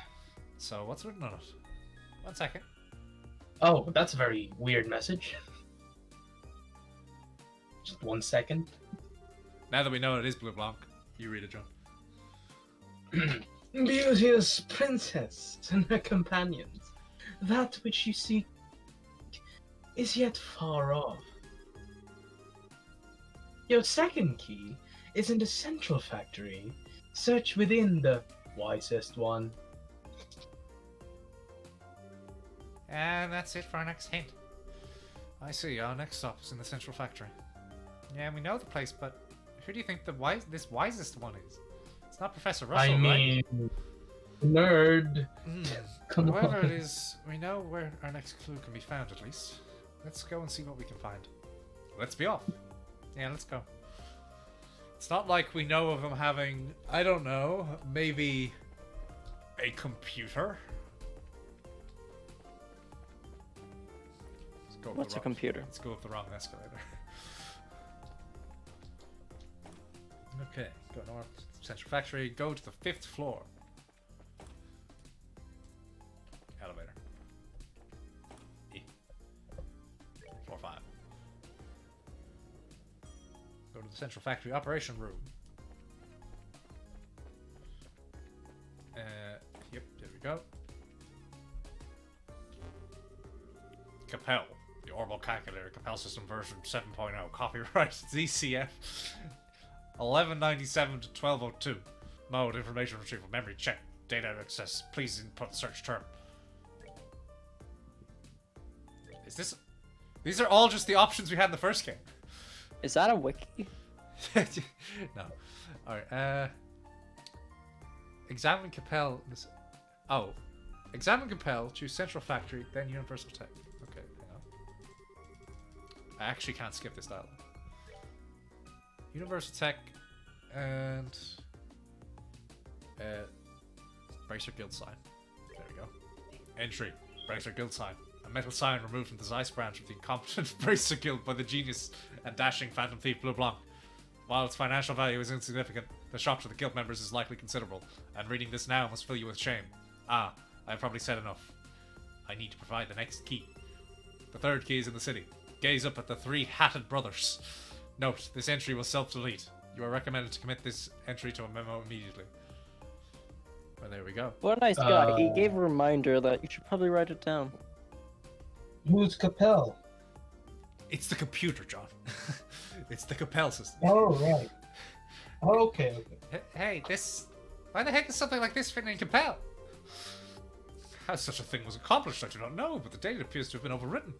So, what's written on it? 1 second. Oh, that's a very weird message. Just 1 second. Now that we know it is Blue Blanc, you read it, John. Beauteous princess and her companions, that which you seek is yet far off. Your second key is in the central factory. Search within the wisest one. And that's it for our next hint. I see, our next stop is in the central factory. Yeah, we know the place, but who do you think this wisest one is? It's not Professor Russell, I mean, right? nerd. Come Whoever on. it is, we know where our next clue can be found, at least. Let's go and see what we can find. Let's be off. Yeah, let's go. It's not like we know of them having, I don't know, maybe a computer? Let's go with What's the a computer? Let's go with the wrong escalator. Okay, go north, central factory, go to the 5th floor. Elevator. E. Floor 5. Go to the central factory operation room. Yep, there we go. Capel, the orbital calculator, Capel system version 7.0, copyright ZCF 1197 to 1202. Mode, information retrieval, memory check, data access. Please input search term. Is this? These are all just the options we had in the first game. Is that a wiki? No. Alright, examine Capel. Oh. Examine Capel, choose Central Factory, then Universal Tech. Okay, hang on. I actually can't skip this dialogue. Universal Tech and Bracer Guild sign. There we go. Entry. Bracer Guild sign. A metal sign removed from the Zeiss branch of the incompetent Bracer Guild by the genius and dashing phantom thief Blue Blanc. While its financial value is insignificant, the shock to the guild members is likely considerable, and reading this now must fill you with shame. Ah, I've probably said enough. I need to provide the next key. The third key is in the city. Gaze up at the 3 hatted brothers. Note, this entry will self-delete. You are recommended to commit this entry to a memo immediately. Well, there we go. What a nice guy. He gave a reminder that you should probably write it down. Who's Capel? It's the computer, John. It's the Capel system. Oh, right. Okay. Hey, this... Why the heck is something like this fitting in Capel? How such a thing was accomplished, I do not know, but the date appears to have been overwritten.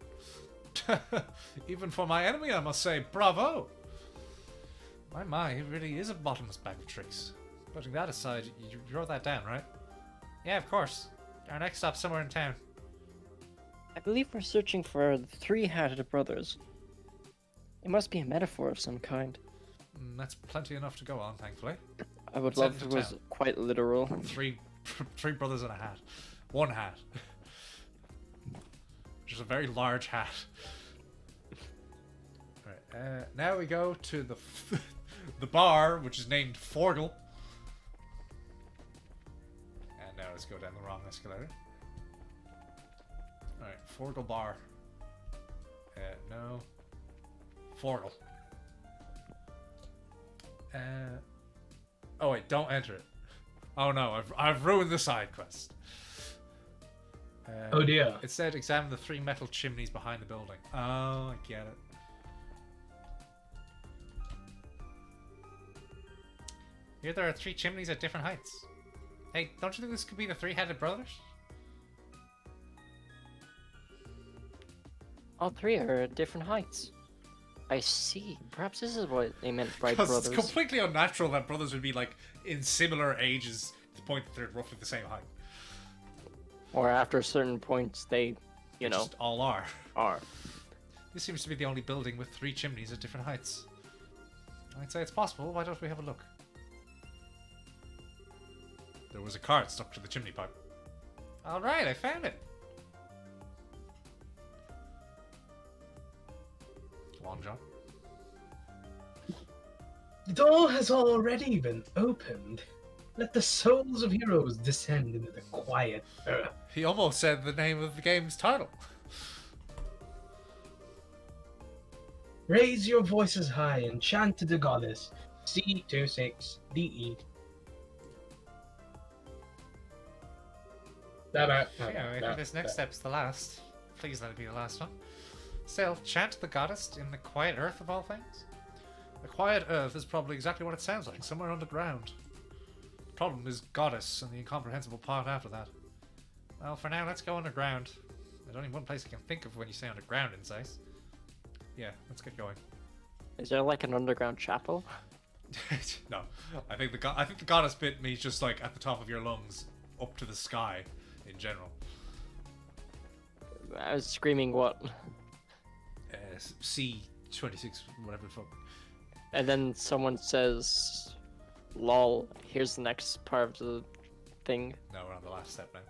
Even for my enemy, I must say, bravo! My, it really is a bottomless bag of tricks. Putting that aside, you wrote that down, right? Yeah, of course. Our next stop's somewhere in town. I believe we're searching for the 3 hatted brothers. It must be a metaphor of some kind. That's plenty enough to go on, thankfully. I would Let's love head if it into was town. quite literal. Three brothers in a hat. 1 hat. Which is a very large hat. Alright, now we go to the the bar, which is named Forgle. And now let's go down the wrong escalator. Alright, Forgle Bar. No. Forgle. Oh wait, don't enter it. Oh no, I've ruined the side quest. Oh dear. It said examine the 3 metal chimneys behind the building. Oh, I get it. Here there are 3 chimneys at different heights. Hey, don't you think this could be the 3-headed brothers? All 3 are at different heights. I see. Perhaps this is what they meant by Because brothers. it's completely unnatural that brothers would be like in similar ages to the point that they're roughly the same height. Or after certain points, they, They just all are. are. This seems to be the only building with 3 chimneys at different heights. I'd say it's possible. Why don't we have a look? There was a card stuck to the chimney pipe. Alright, I found it. Come on, John. The door has already been opened. Let the souls of heroes descend into the quiet earth. He almost said the name of the game's title. Raise your voices high and chant to the goddess C26DE. Yeah, I think this next step's the last. Please let it be the last one. Still, chant the goddess in the quiet earth of all things. The quiet earth is probably exactly what it sounds like, somewhere underground. The problem is goddess and the incomprehensible part after that. Well, for now, let's go underground. There's only one place I can think of when you say underground in Zeiss. Yeah, let's get going. Is there like an underground chapel? No, I think the goddess bit means just like at the top of your lungs, up to the sky, in general. I was screaming what? C26, whatever the fuck. And then someone says, "Lol." Here's the next part of the thing. No, we're on the last step now.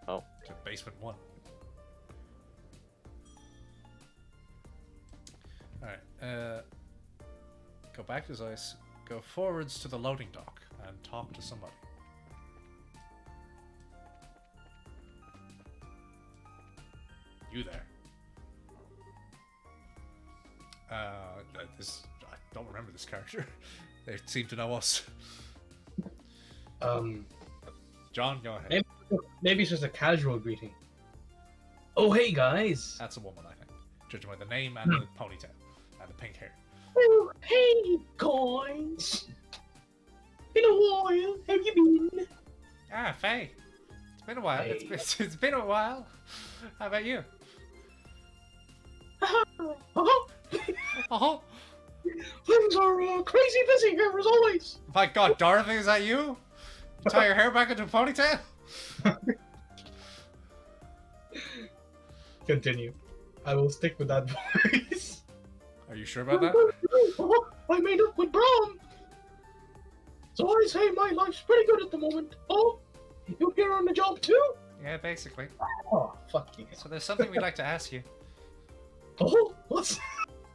Oh. To basement 1. Alright, go back to Zeiss, go forwards to the loading dock, and talk to somebody. You there. I don't remember this character. They seem to know us. John, go ahead. Maybe it's just a casual greeting. Oh, hey guys. That's a woman, I think. Judging by the name and the ponytail and the pink hair. Oh, hey guys. Been a while. Have you been? Ah, Faye. It's been a while. Hey. It's been a while. How about you? Oh, Things are crazy busy here as always. my God, Dorothy, is that you? You tie your hair back into a ponytail? Continue. I will stick with that voice. Are you sure about that? I made up with Brom. So I say my life's pretty good at the moment. Oh, you here on the job too? Yeah, basically. Oh, fuck you. So there's something we'd like to ask you. Oh, what's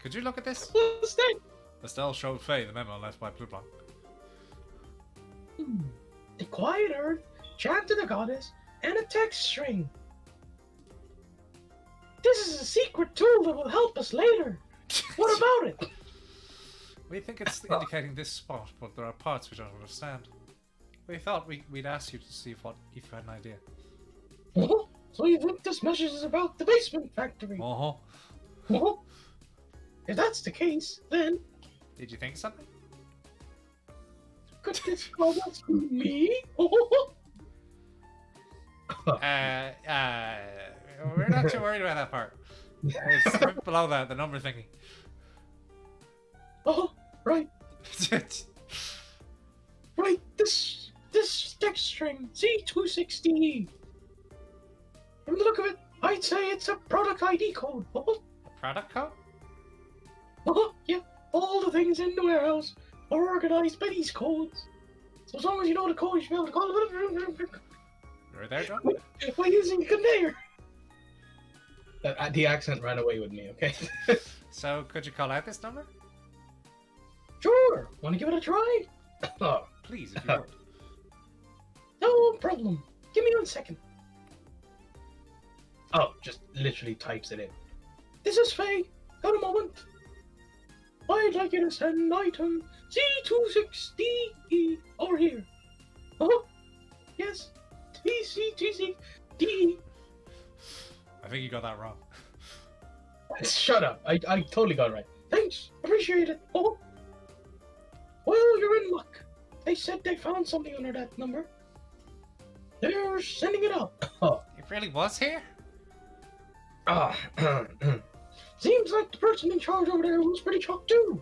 Could you look at this? that? Estelle showed Faye the memo left by Pluton. The quiet earth, chant to the goddess, and a text string. This is a secret tool that will help us later. What about it? We think it's indicating this spot, but there are parts we don't understand. We thought we'd ask you to see if you had an idea. Oh, so you think this message is about the basement factory? Uh-huh. Oh, if that's the case, then Did you think of something? could this goddess be me? Oh, We're not too worried about that part. It's right below that, the number thingy. oh, right, right. This text string C260. From the look of it, I'd say it's a product ID code. Oh, Product code? yeah. All the things in the warehouse are organized by these codes. So as long as you know the code, you should be able to call it You're there, John? by using a conveyor. The accent ran away with me, okay? So, could you call out this number? Sure. Want to give it a try? Oh, Please, if you would. no problem. Give me 1 second. Oh, just literally types it in. This is Faye. Got a moment? I'd like you to send item C260 over here. Oh, yes. C260. I think you got that wrong. Shut up. I totally got it right. Thanks. Appreciate it. Oh. Well, you're in luck. They said they found something under that number. They're sending it out. Oh. It really was here? Ah. Seems like the person in charge over there was pretty shocked too.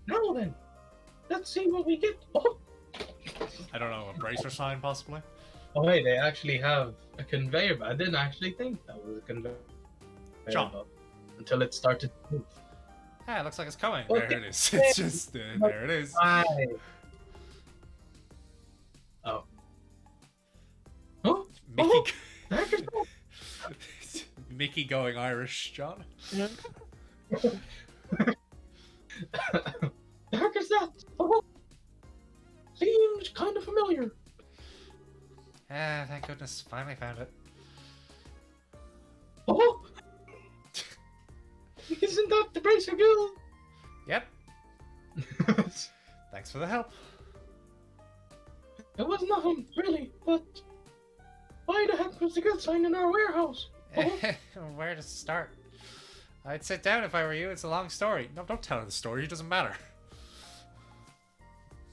Now then, let's see what we get. Oh. I don't know, a bracer sign, possibly? Oh, hey, they actually have a conveyor belt. I didn't actually think that was a conveyor John. belt until it started to move. Yeah, it looks like it's coming. Okay. There it is. It's just, there it is. Why? Oh. Oh, Mickey, oh, the heck is that? Mickey going Irish, John. The heck is that? Oh, seems kind of familiar. Ah, thank goodness, finally found it. Oh! Isn't that the Bracer Guild? Yep, thanks for the help. It was nothing, really, but obstacle sign in our warehouse. Where to start? I'd sit down if I were you. It's a long story. No, don't tell her the story. It doesn't matter.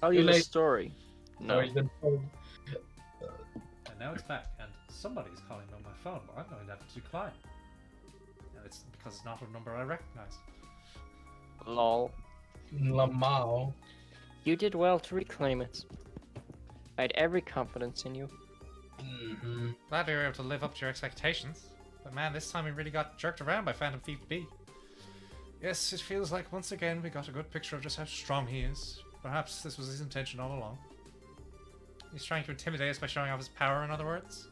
Tell you the late. story. No. Or he's been told. And now it's back, and somebody's calling me on my phone, but I'm going to have to decline. And it's because it's not a number I recognize. Lol. Lamau. You did well to reclaim it. I had every confidence in you. Mm-hmm. Glad we were able to live up to your expectations. But man, this time we really got jerked around by Phantom Thief B. Yes, it feels like once again we got a good picture of just how strong he is. Perhaps this was his intention all along. He's trying to intimidate us by showing off his power, in other words.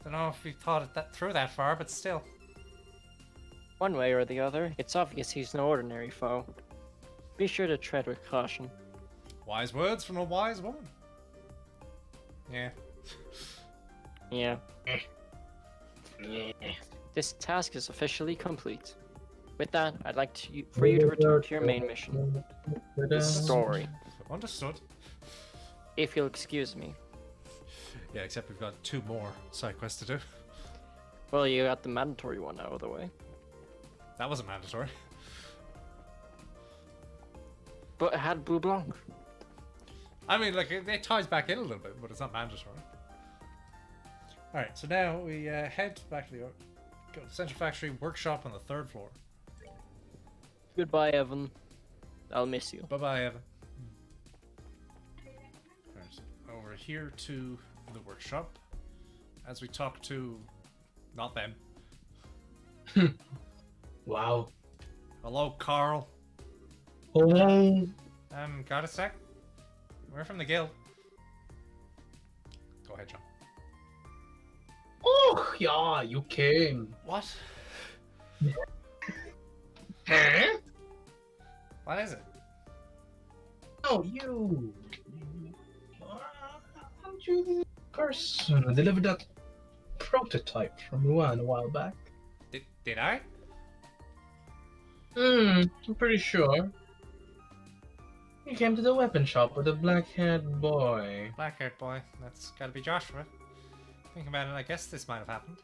Don't know if we thought it through that far, but still. One way or the other, it's obvious he's no ordinary foe. Be sure to tread with caution. Wise words from a wise woman. Yeah. Yeah. This task is officially complete. With that, I'd like for you to return to your main mission. The story. Understood. If you'll excuse me. Yeah, except we've got 2 more side quests to do. Well, you got the mandatory one out of the way. That wasn't mandatory. But it had Blue Blanc. I mean, like, it ties back in a little bit, but it's not mandatory. Alright, so now we head back to go to the Central Factory workshop on the 3rd floor. Goodbye, Evan. I'll miss you. Bye-bye, Evan. Alright, over here to the workshop. As we talk to... not them. Wow. Hello, Carl. Hello. Got a sec? We're from the guild. Go ahead, John. Oh, yeah, you came. What? Huh? What is it? Oh, you. Aren't you the person who delivered that prototype from Luan a while back? Did I? I'm pretty sure. You came to the weapon shop with a black-haired boy. Black-haired boy. That's gotta be Joshua. Think about it, I guess this might have happened.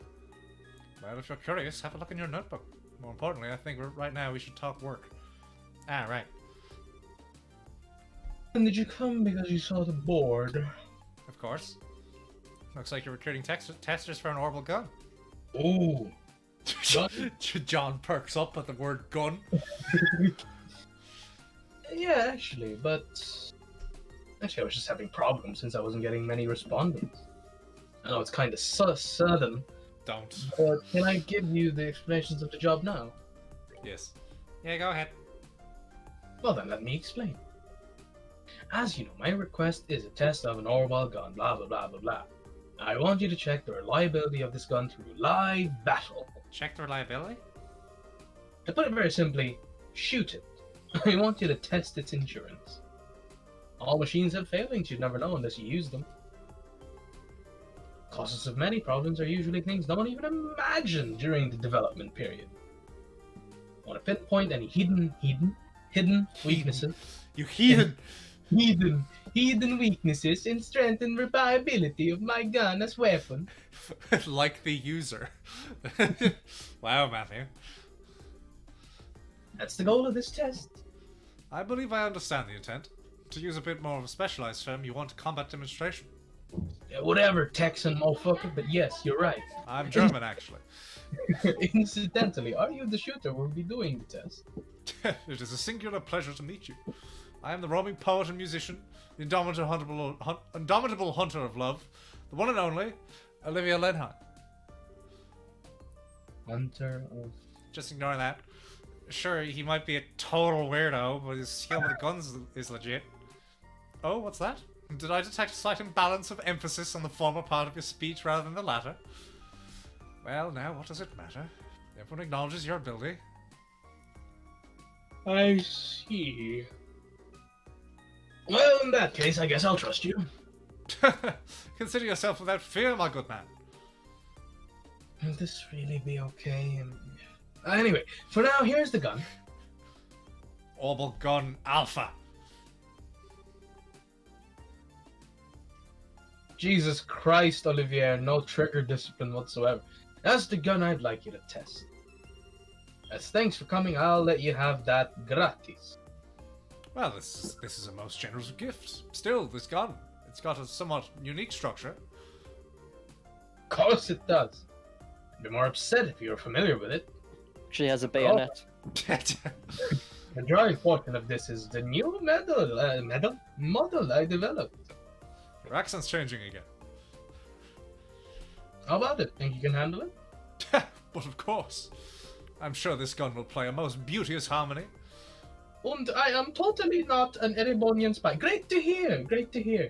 Well, if you're curious, have a look in your notebook. More importantly, I think right now we should talk work. Ah, right. And did you come because you saw the board? Of course. Looks like you're recruiting testers for an orbital gun. Ooh. John perks up at the word gun. Yeah, actually, but... Actually, I was just having problems since I wasn't getting many respondents. I know it's kind of sudden, Don't. but can I give you the explanations of the job now? Yes. Yeah, go ahead. Well then, let me explain. As you know, my request is a test of an orbital gun, blah blah blah blah blah. I want you to check the reliability of this gun through live battle. Check the reliability? To put it very simply, shoot it. I want you to test its endurance. All machines have failings, you'd never know unless you use them. Causes of many problems are usually things no one even imagined during the development period. Want to pinpoint any hidden weaknesses? You heathen! Hidden weaknesses in strength and reliability of my gun as weapon. Like the user. Wow, Matthew. That's the goal of this test. I believe I understand the intent. To use a bit more of a specialized term, you want combat demonstration. Yeah, whatever, Texan motherfucker, but yes, you're right. I'm German, actually. Incidentally, are you the shooter who will be doing the test? It is a singular pleasure to meet you. I am the roaming poet and musician, the indomitable hunter of love, the one and only Olivia Lenheim. Hunter of... Just ignore that. Sure, he might be a total weirdo, but his skill with the guns is legit. Oh, what's that? Did I detect a slight imbalance of emphasis on the former part of your speech rather than the latter? Well, now, what does it matter? Everyone acknowledges your ability. I see. Well, in that case, I guess I'll trust you. Consider yourself without fear, my good man. Will this really be okay? Anyway, for now, here's the gun. Orbital Gun Alpha. Jesus Christ, Olivier, no trigger discipline whatsoever. That's the gun I'd like you to test. As thanks for coming, I'll let you have that gratis. Well, this is a most generous gift. Still, this gun, it's got a somewhat unique structure. Of course it does. I'd be more upset if you were familiar with it. She has a bayonet. The drawing portion of this is the new model I developed. Your accent's changing again. How about it? Think you can handle it? But of course. I'm sure this gun will play a most beauteous harmony. And I am totally not an Erebonian spy. Great to hear, great to hear.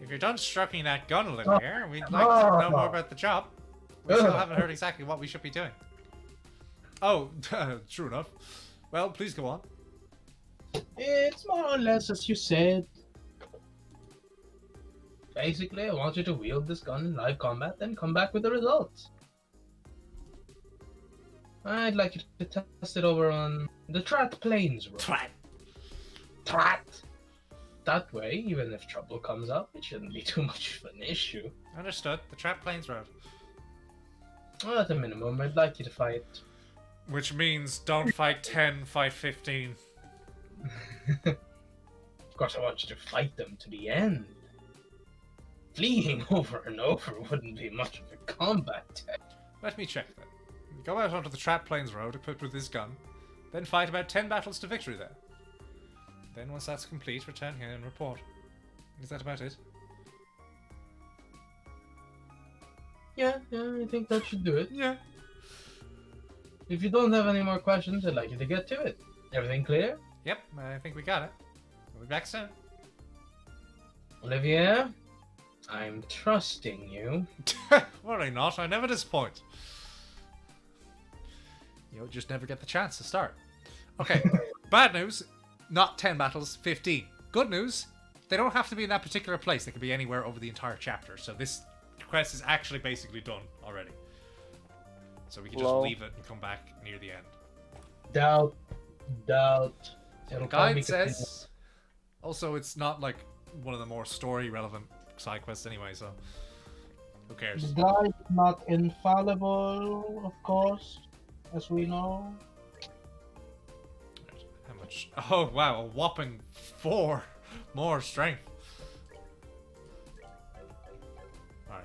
If you're done stroking that gun a little here, we'd like to know more about the job. We still haven't heard exactly what we should be doing. Oh, true enough. Well, please go on. It's more or less as you said. Basically, I want you to wield this gun in live combat and come back with the results. I'd like you to test it over on the Trat Plains road. Trat! That way, even if trouble comes up, it shouldn't be too much of an issue. Understood. The Trap Plains Road. Well, at a minimum, I'd like you to fight. Which means don't fight 10, fight 15. Of course, I want you to fight them to the end. Fleeing over and over wouldn't be much of a combat tech. Let me check then. Go out onto the Trap Plains Road equipped with this gun, then fight about 10 battles to victory there. Then once that's complete, return here and report. Is that about it? Yeah, I think that should do it. Yeah. If you don't have any more questions, I'd like you to get to it. Everything clear? Yep, I think we got it. We'll be back soon. Olivier, I'm trusting you. Worry not, I never disappoint. You'll just never get the chance to start. Okay, bad news, not 10 battles, 15. Good news, they don't have to be in that particular place. They can be anywhere over the entire chapter. So this quest is actually basically done already. So we can just leave it and come back near the end. Doubt. The guide says... Also, it's not like one of the more story-relevant side quests anyway, so... Who cares? The guide is not infallible, of course, as we know. How much? Oh, wow, a whopping 4 more strength. Alright.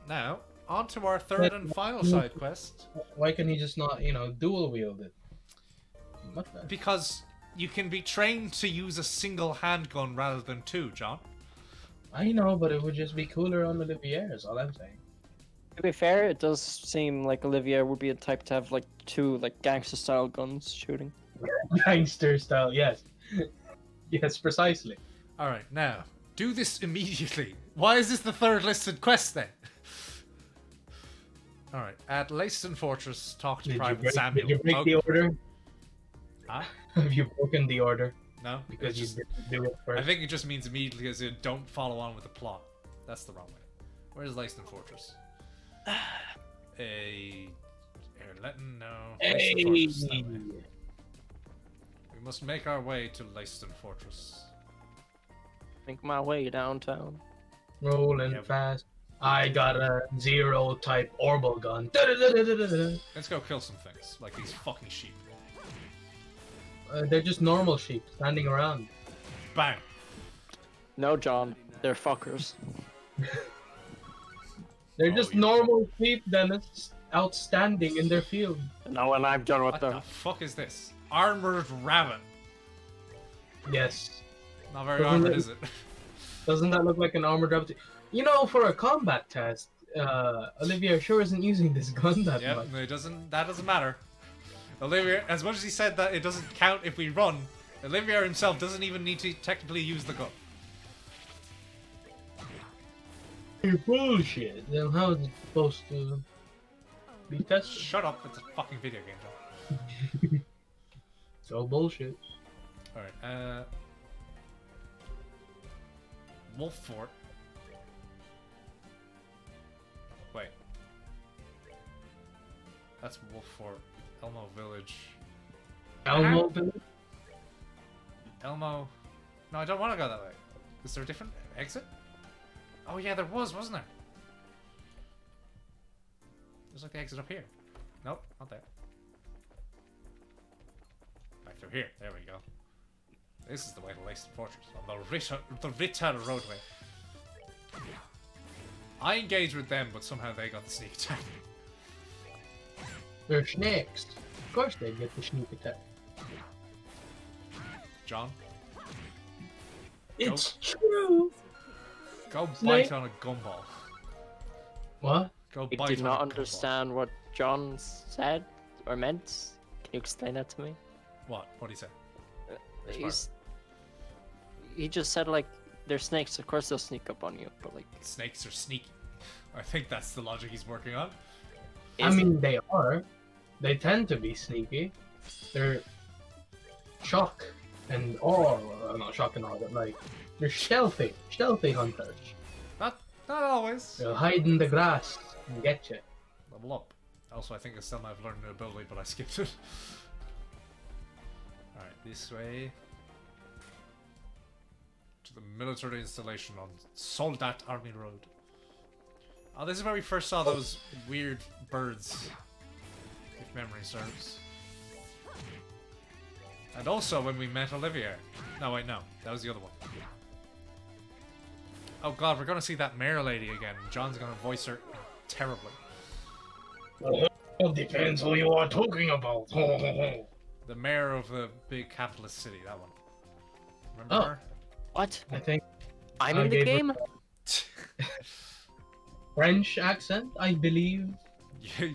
Now, on to our third and final side quest. Why can he just not, dual wield it? Much better. Because you can be trained to use a single handgun rather than 2, John. I know, but it would just be cooler on Olivier, is all I'm saying. To be fair, it does seem like Olivier would be a type to have like 2 like gangster-style guns shooting. Gangster style, yes. Yes, precisely. Alright, now, do this immediately. Why is this the third listed quest then? Alright, at Leyston Fortress, talk to Private Samuel. Did you break the order? Huh? Have you broken the order? No, Because just, you didn't do it first. I think it just means immediately as in don't follow on with the plot. That's the wrong way. Where's Leyston Fortress? Here, letting know. Leyston Fortress, that way. We must make our way to Leyston Fortress. Make my way downtown. Rolling Yeah, fast. I got a 0 type orbital gun. Let's go kill some things, like these fucking sheep. They're just normal sheep standing around. Bang! No, John, they're fuckers. They're Oh, just you normal sheep, Dennis, outstanding in their field. No, and I'm done with What them. the fuck is this? Armored rabbit. Yes. Not very armored, is it? Doesn't that look like an armored rabbit? For a combat test, Olivier sure isn't using this gun that Yeah, much. that doesn't matter. Olivier, as much as he said that it doesn't count if we run, Olivier himself doesn't even need to technically use the gun. You're bullshit. Then how is it supposed to be tested? Shut up, it's a fucking video game, John. It's all bullshit. Alright, Wolf Fort. Wait. That's Wolf Fort. Elmo Village. Elmo Village? Elmo... No, I don't want to go that way. Is there a different exit? Oh yeah, there was, wasn't there? There's like the exit up here. Nope, not there. Back through here. There we go. This is the way to Laced Fortress on the Rita roadway. I engaged with them, but somehow they got the sneak attack. They're snakes. Of course they get the sneak attack. John, It's true. go Snake. bite on a gumball. What? Go I bite did on not a understand what John said or meant. Can you explain that to me? Gumball. What? What did he say? Which part? He just said like they're snakes. Of course they'll sneak up on you, but like Snakes are sneaky. I think that's the logic he's working on. I mean, they are. They tend to be sneaky. They're shock and awe. Well, not shock and awe, but like they're stealthy hunters. Not always. They'll hide in the grass and get you. Level up. Also, I think I still might have learned an ability, but I skipped it. Alright, this way. To the military installation on Soldat Army Road. Oh, this is where we first saw those weird birds, if memory serves. And also when we met Olivia. No, wait, no. That was the other one. Oh god, we're gonna see that mayor lady again. John's gonna voice her terribly. It depends who you are talking about. The mayor of the big capitalist city, that one. Remember her? what? I think I'm I in the gave her- game. French accent, I believe.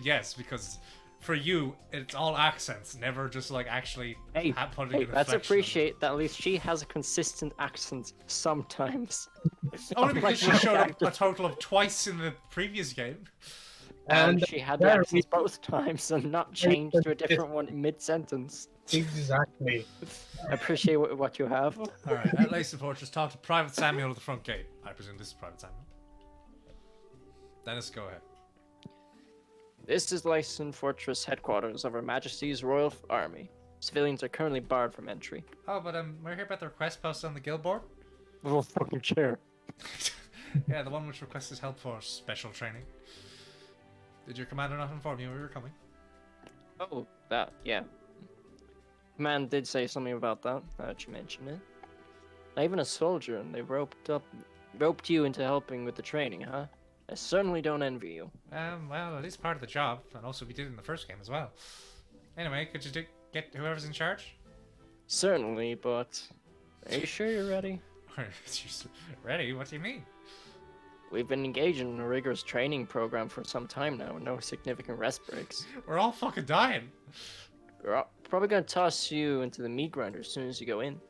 Yes, because for you, it's all accents, never just like actually Hey, putting hey, an let's inflection on it. appreciate that at least she has a consistent accent sometimes. Only because she Unlike showed up a actors. total of twice in the previous game. And And she had the there accents both times and not changed to a different one mid-sentence. Exactly. I appreciate what you have. Alright, at Laced Fortress, talk to Private Samuel at the front gate. I presume this is Private Samuel. Dennis, go ahead. This is Laced Fortress headquarters of Her Majesty's Royal Army. Civilians are currently barred from entry. Oh, but we're here about the request posted on the guild board. Little fucking chair. Yeah, the one which requested help for special training. Did your commander not inform you we were coming? Oh, that, yeah. Man did say something about that, now that you mention it. Not even a soldier, and they roped you into helping with the training, huh? I certainly don't envy you. Well, it is part of the job, and also we did it in the first game as well. Anyway, could you get whoever's in charge? Certainly, but are you sure you're ready? Ready? What do you mean? We've been engaged in a rigorous training program for some time now, with no significant rest breaks. We're all fucking dying. We're probably gonna toss you into the meat grinder as soon as you go in.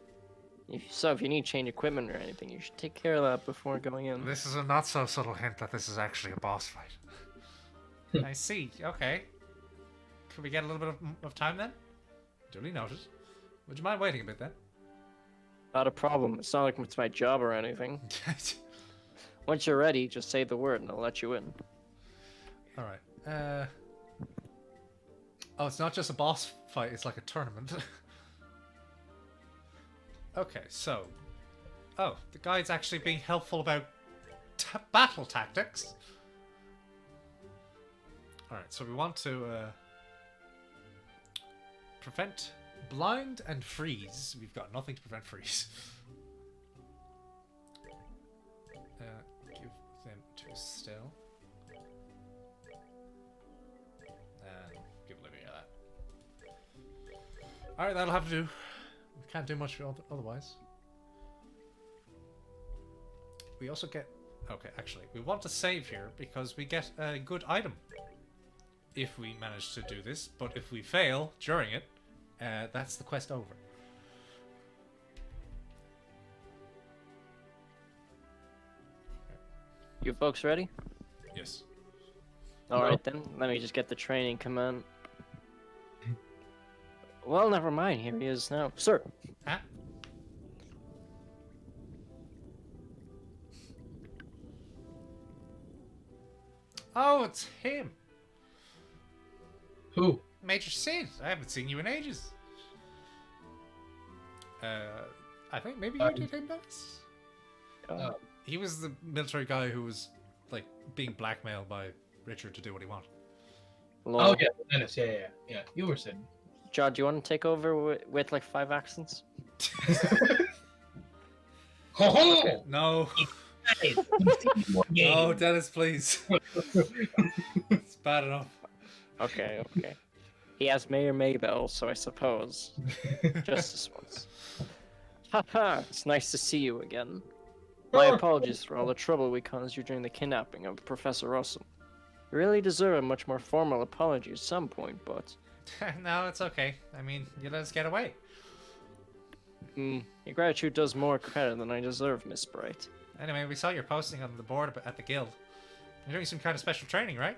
If you need change equipment or anything, you should take care of that before going in. This is a not so subtle hint that this is actually a boss fight. I see. Okay. Could we get a little bit of time then? Duly noted. Would you mind waiting a bit then? Not a problem. It's not like it's my job or anything. Once you're ready, just say the word and I'll let you in. Alright. Oh, it's not just a boss fight, it's like a tournament. Okay, so... Oh, the guide's actually being helpful about battle tactics. Alright, so we want to prevent blind and freeze. We've got nothing to prevent freeze. Give them to still. And give Olivia that. Alright, that'll have to do. We can't do much otherwise. We also get... Okay, actually, we want to save here because we get a good item if we manage to do this. But if we fail during it, that's the quest over. You folks ready? Yes. Alright then, let me just get the training command. Well, never mind, here he is now. Sir! Huh? Oh, it's him. Who? Major Sid. I haven't seen you in ages. I think maybe you did him this? He was the military guy who was, like, being blackmailed by Richard to do what he wanted. Lol. Oh yeah, Dennis. Yeah. You were saying. John, do you want to take over with like 5 accents? Oh, No. guys, No, Dennis, please. It's bad enough. Okay. He has Mayor Maybell, so I suppose. Just this once. Haha, it's nice to see you again. My apologies for all the trouble we caused you during the kidnapping of Professor Russell. You really deserve a much more formal apology at some point, but... No, it's okay. I mean, you let us get away. your gratitude does more credit than I deserve, Miss Bright. Anyway, we saw your posting on the board at the guild. You're doing some kind of special training, right?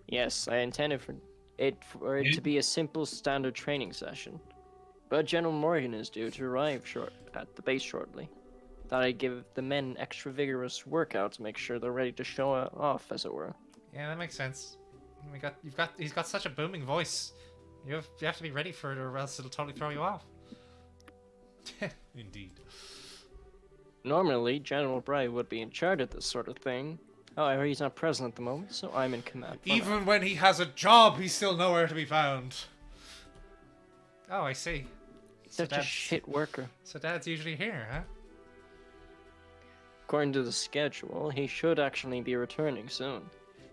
Yes, I intended for it to be a simple standard training session. But General Morgan is due to arrive at the base shortly. Thought I'd give the men an extra vigorous workout to make sure they're ready to show off, as it were. Yeah, that makes sense. He's got such a booming voice. You have to be ready for it, or else it'll totally throw you off. Indeed. Normally, General Bright would be in charge of this sort of thing. However, he's not present at the moment, so I'm in command. Even when he has a job, he's still nowhere to be found. Oh, I see. Such a shit worker. So Dad's usually here, huh? According to the schedule, he should actually be returning soon.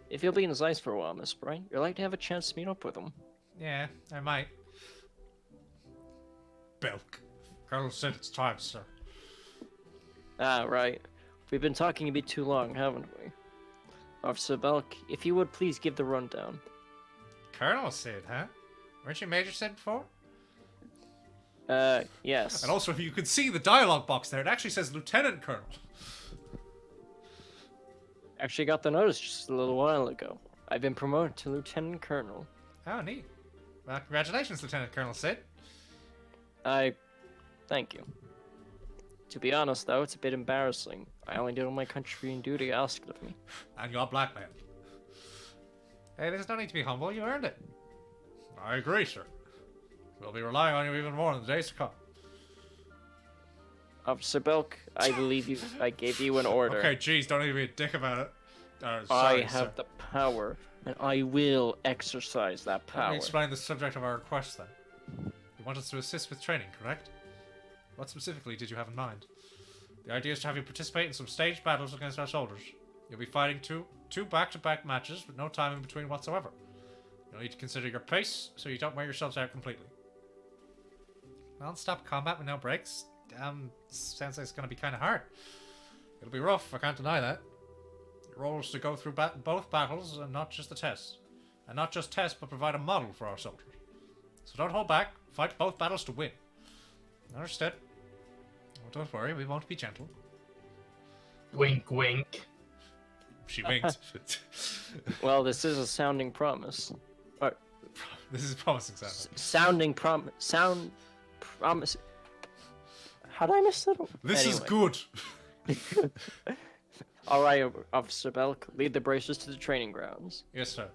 If you'll be in his eyes for a while, Miss Bright, you'd like to have a chance to meet up with him. Yeah, I might. Belk. Colonel said it's time, sir. Ah, right. We've been talking a bit too long, haven't we? Officer Belk, if you would please give the rundown. Colonel Sid, huh? Weren't you Major Sid before? Yes. And also, if you could see the dialogue box there, it actually says Lieutenant Colonel. Actually got the notice just a little while ago. I've been promoted to Lieutenant Colonel. Oh, neat. Well, congratulations, Lieutenant Colonel Sid. Thank you. To be honest, though, it's a bit embarrassing. I only did what my country and duty asked of me. And you got blackmailed. Hey, there's no need to be humble. You earned it. I agree, sir. We'll be relying on you even more in the days to come. Officer Belk, I believe I gave you an order. Okay, jeez, don't need to be a dick about it. I Sorry, have sir. the power, and I will exercise that Let power. me explain the subject of our request, then. You want us to assist with training, correct? What specifically did you have in mind? The idea is to have you participate in some staged battles against our soldiers. You'll be fighting two back-to-back matches with no time in between whatsoever. You'll need to consider your pace, so you don't wear yourselves out completely. Non-stop combat with no breaks? Sounds like it's going to be kind of hard. It'll be rough, I can't deny that. Your role is to go through both battles and not just the tests. And not just test, but provide a model for our soldiers. So don't hold back, fight both battles to win. Understood? Oh, don't worry, we won't be gentle. Wink, wink. She winked. Well, this is a sounding promise. This is promising sound. Sounding promise. How did I miss that? This is good. All right, Officer Belk, lead the bracers to the training grounds. Yes, sir.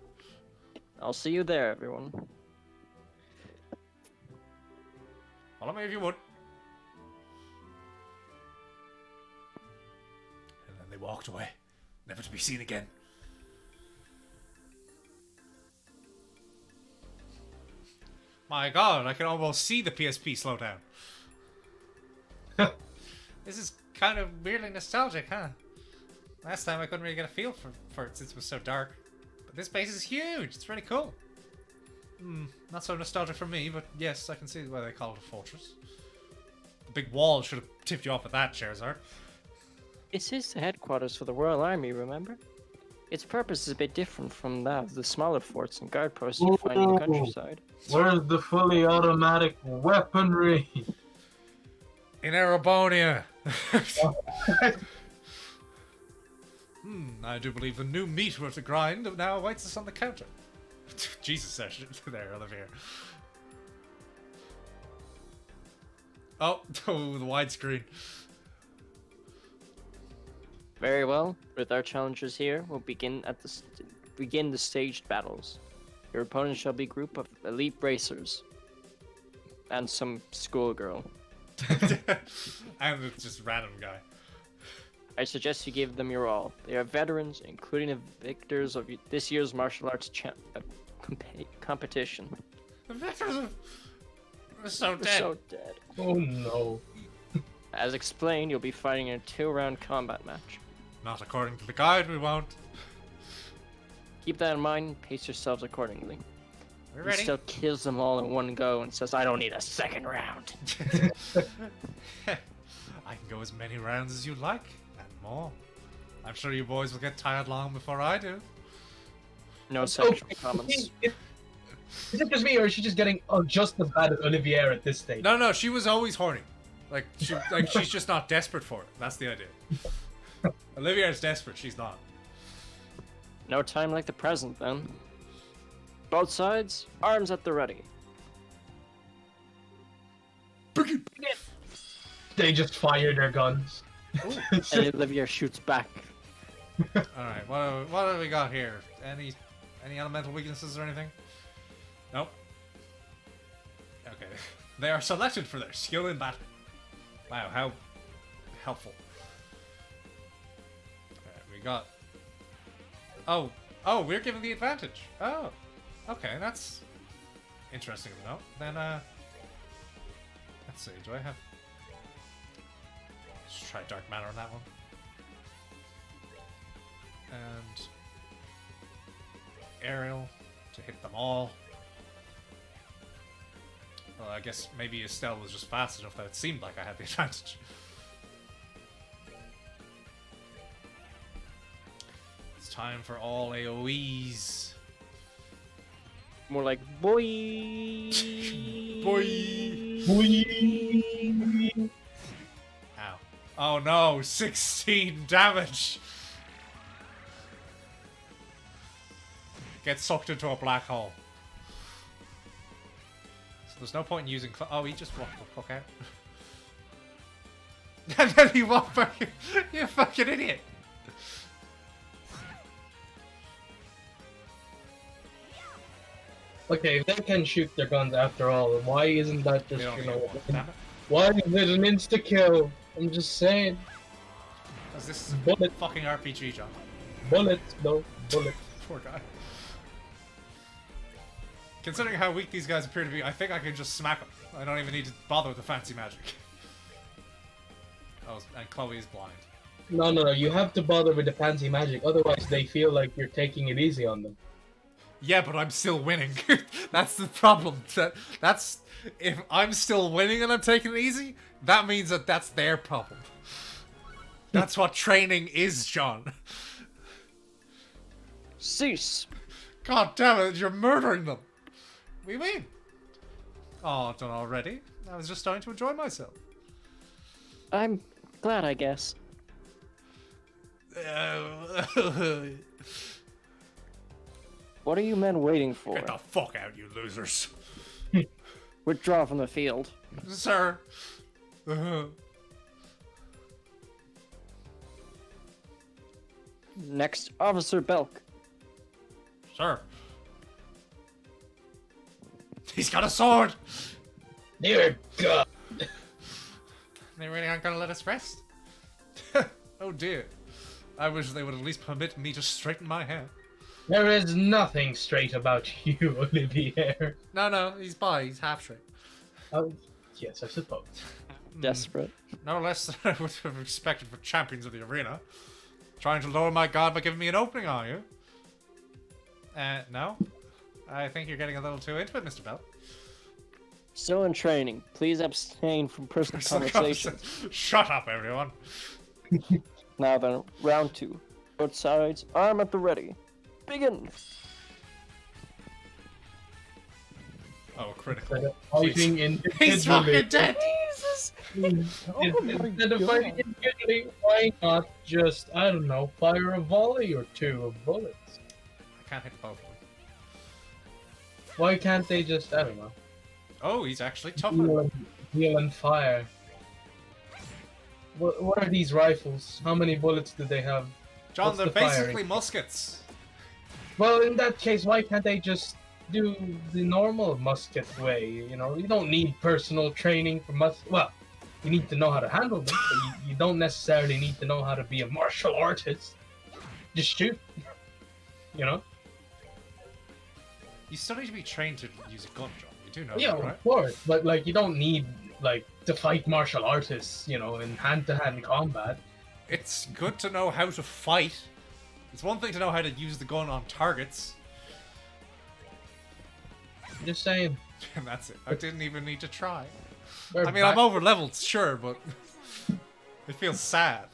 I'll see you there, everyone. Follow me if you would. And then they walked away, never to be seen again. My God, I can almost see the PSP slow down. This is kind of weirdly nostalgic, huh? Last time I couldn't really get a feel for it since it was so dark. But this base is huge, it's really cool. Not so nostalgic for me, but yes, I can see why they call it a fortress. The big wall should have tipped you off with that, Charizard. This is the headquarters for the Royal Army, remember? Its purpose is a bit different from that of the smaller forts and guard posts you find in the countryside. Where's the fully automatic weaponry? In Erebronia! I do believe the new meat we're to grind now awaits us on the counter. Jesus, there, Olivia. Oh, the widescreen. Very well. With our challengers here, we'll begin the staged battles. Your opponents shall be a group of elite bracers and some schoolgirl. And it's just random guy. I suggest you give them your all. They are veterans, including the victors of this year's martial arts competition. The veterans are so They're dead. so dead. Oh no. As explained, you'll be fighting in a 2-round combat match. Not according to the guide, we won't. Keep that in mind and pace yourselves accordingly. We're He ready. still kills them all in one go and says, I don't need a second round. I can go as many rounds as you like, and more. I'm sure you boys will get tired long before I do. No sexual comments. Is it just me, or is she just getting just as bad as Olivier at this stage? No, she was always horny. She's just not desperate for it. That's the idea. Olivier's desperate, she's not. No time like the present, then. Both sides, arms at the ready. They just fire their guns. And Olivia shoots back. Alright, what do we got here? Any elemental weaknesses or anything? Nope. Okay. They are selected for their skill in battle. Wow, how helpful. Alright, we got... Oh, we're given the advantage. Oh, okay, that's interesting to know. Then, let's see, do I have... Let's try Dark Matter on that one. And... Aerial to hit them all. Well, I guess maybe Estelle was just fast enough that it seemed like I had the advantage. It's time for all AoEs. More like, boy. Boy. Ow. Oh no, 16 damage! Get sucked into a black hole. So there's no point in using oh, he just walked the fuck out. And then he walked back in. You fucking idiot! Okay, if they can shoot their guns after all, why isn't that We just, don't you need know... one, damn it. Why is it an insta-kill? I'm just saying. 'Cause this is a Bullet. fucking RPG, John. Bullets, no. Bullets. Poor guy. Considering how weak these guys appear to be, I think I can just smack them. I don't even need to bother with the fancy magic. Oh, and Chloe is blind. No, you have to bother with the fancy magic, otherwise they feel like you're taking it easy on them. Yeah, but I'm still winning. That's the problem. That's if I'm still winning and I'm taking it easy, that means that that's their problem. That's what training is, John. Cease. God damn it, you're murdering them. We win. Oh, done already? I was just starting to enjoy myself. I'm glad, I guess. What are you men waiting for? Get the fuck out, you losers. Withdraw from the field. Sir. Next, Officer Belk. Sir. He's got a sword! Dear God. They really aren't gonna let us rest? Oh dear. I wish they would at least permit me to straighten my hair. There is nothing straight about you, Olivier. No, he's bi, he's half straight. Oh, yes, I suppose. Desperate. No less than I would have expected for champions of the arena. Trying to lower my guard by giving me an opening, are you? No? I think you're getting a little too into it, Mr. Bell. Still in training. Please abstain from personal conversations. Shut up, everyone. Now then, round 2. Both sides, arm at the ready. Begin. Oh, critical. Fighting He's individually. fucking dead! Jesus! Instead of fighting individually, why not just, I don't know, fire a volley or two of bullets? I can't hit both of them. Why can't they just, I don't know, Oh, he's actually tougher. heal and fire? What are these rifles? How many bullets do they have? John, What's they're the firing? basically muskets. Well, in that case, why can't they just do the normal musket way? You know, you don't need personal training for well, You need to know how to handle them, but you don't necessarily need to know how to be a martial artist. Just shoot. You know? You still need to be trained to use a gun, John. You do know Yeah, that, right? of course. But like, you don't need like to fight martial artists, you know, in hand-to-hand combat. It's good to know how to fight. It's one thing to know how to use the gun on targets. Just saying. And that's it. I didn't even need to try. We're I mean, back- I'm over leveled, sure, but it feels sad.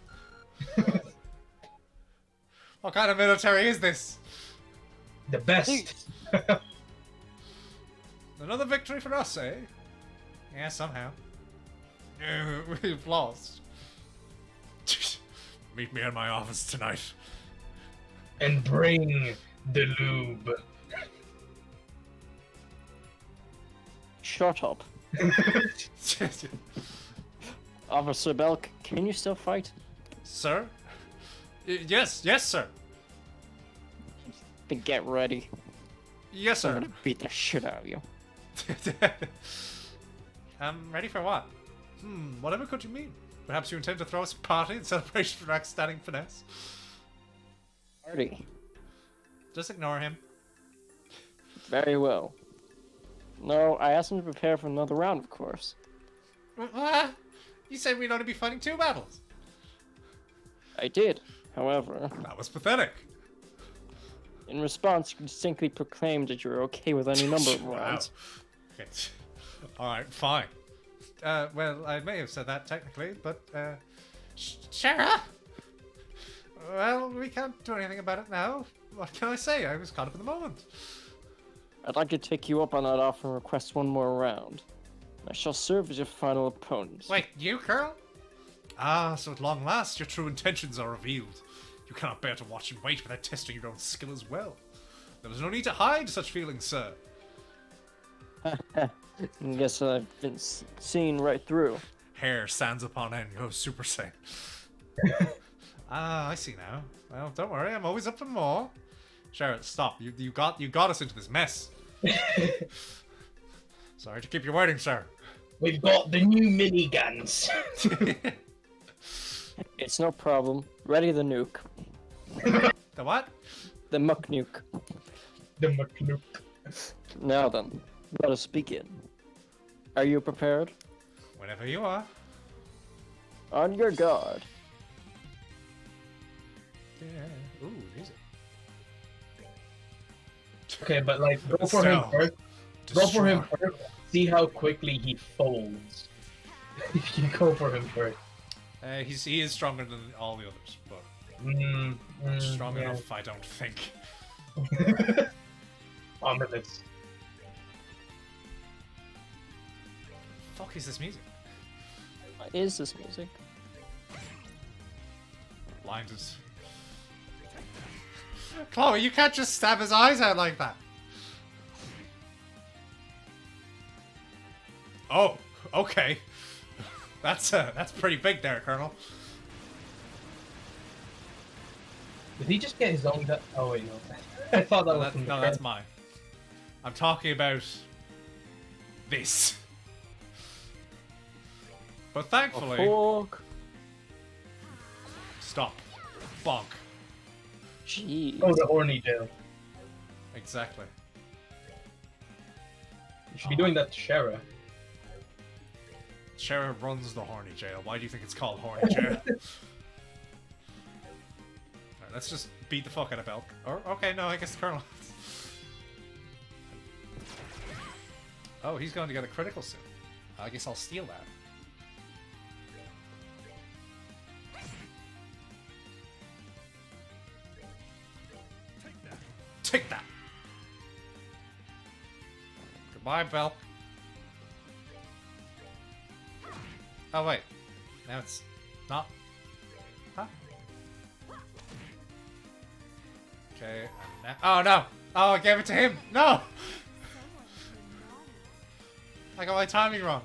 What kind of military is this? the best. Another victory for us, eh? Yeah, somehow. We've lost. Meet me in my office tonight. And bring the lube. Shut up. Officer Belk, can you still fight? Sir? Yes, sir. Then get ready. Yes, I'm sir. gonna beat the shit out of you. Ready for what? Whatever could you mean? Perhaps you intend to throw us a party in celebration for outstanding finesse? Party. Just ignore him. Very well. No, I asked him to prepare for another round, of course. What? You said we'd only be fighting 2 battles. I did. However, That was pathetic. in response, you distinctly proclaimed that you were okay with any number of Wow. rounds. Okay. Alright, fine. Well, I may have said that technically, but, Shara? Well, we can't do anything about it now. What can I say? I was caught up in the moment. I'd like to take you up on that offer and request one more round. I shall serve as your final opponent. Wait, you, Curl? Ah, so at long last, your true intentions are revealed. You cannot bear to watch and wait without testing your own skill as well. There is no need to hide such feelings, sir. I guess I've been seen right through. Hair stands upon end, goes Super Saiyan. Ah, I see now. Well, don't worry, I'm always up for more. Sherrod, stop. You got us into this mess. Sorry to keep you waiting, sir. We've got the new miniguns. It's no problem. Ready the nuke. The what? The muck nuke. the McNuke. Now then, let us begin. Are you prepared? Whenever you are. On your guard. Yeah. Ooh, music. Okay, but like, go for him So, first. Go for him destroy. first. See how quickly he folds. If you go for him first. He is stronger than all the others, but strong yeah. enough, I don't think. Ominous. Fuck is this music? What is this music? Blinded. Chloe, you can't just stab his eyes out like that. Oh, okay. That's pretty big there, Colonel. Did he just get his own? Oh wait, no. I thought that No, was from the that's first. mine. I'm talking about this. But thankfully, Fuck. stop. Bonk. Jeez. Oh, the horny jail. Exactly. You should be doing that to Shara. Sheriff runs the horny jail. Why do you think it's called horny jail? Alright, let's just beat the fuck out of Belk. Or okay, no, I guess the Colonel. Oh, he's going to get a critical soon. I guess I'll steal that. Take that. Goodbye, Belk. Oh wait, now it's not. Huh? Okay. Oh no! Oh, I gave it to him. No! I got my timing wrong.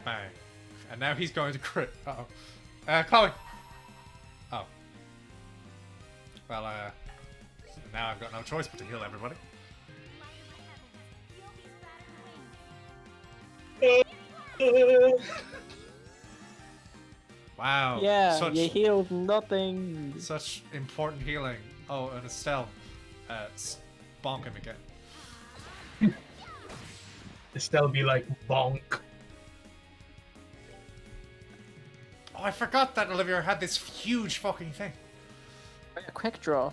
Bang. And now he's going to crit. Uh-oh. Chloe! Oh. Well, now I've got no choice but to heal everybody. Wow. Yeah, Such, you healed nothing. such important healing. Oh, and Estelle. Bonk him again. Estelle be like, bonk. Oh, I forgot that Olivia had this huge fucking thing. A quick draw.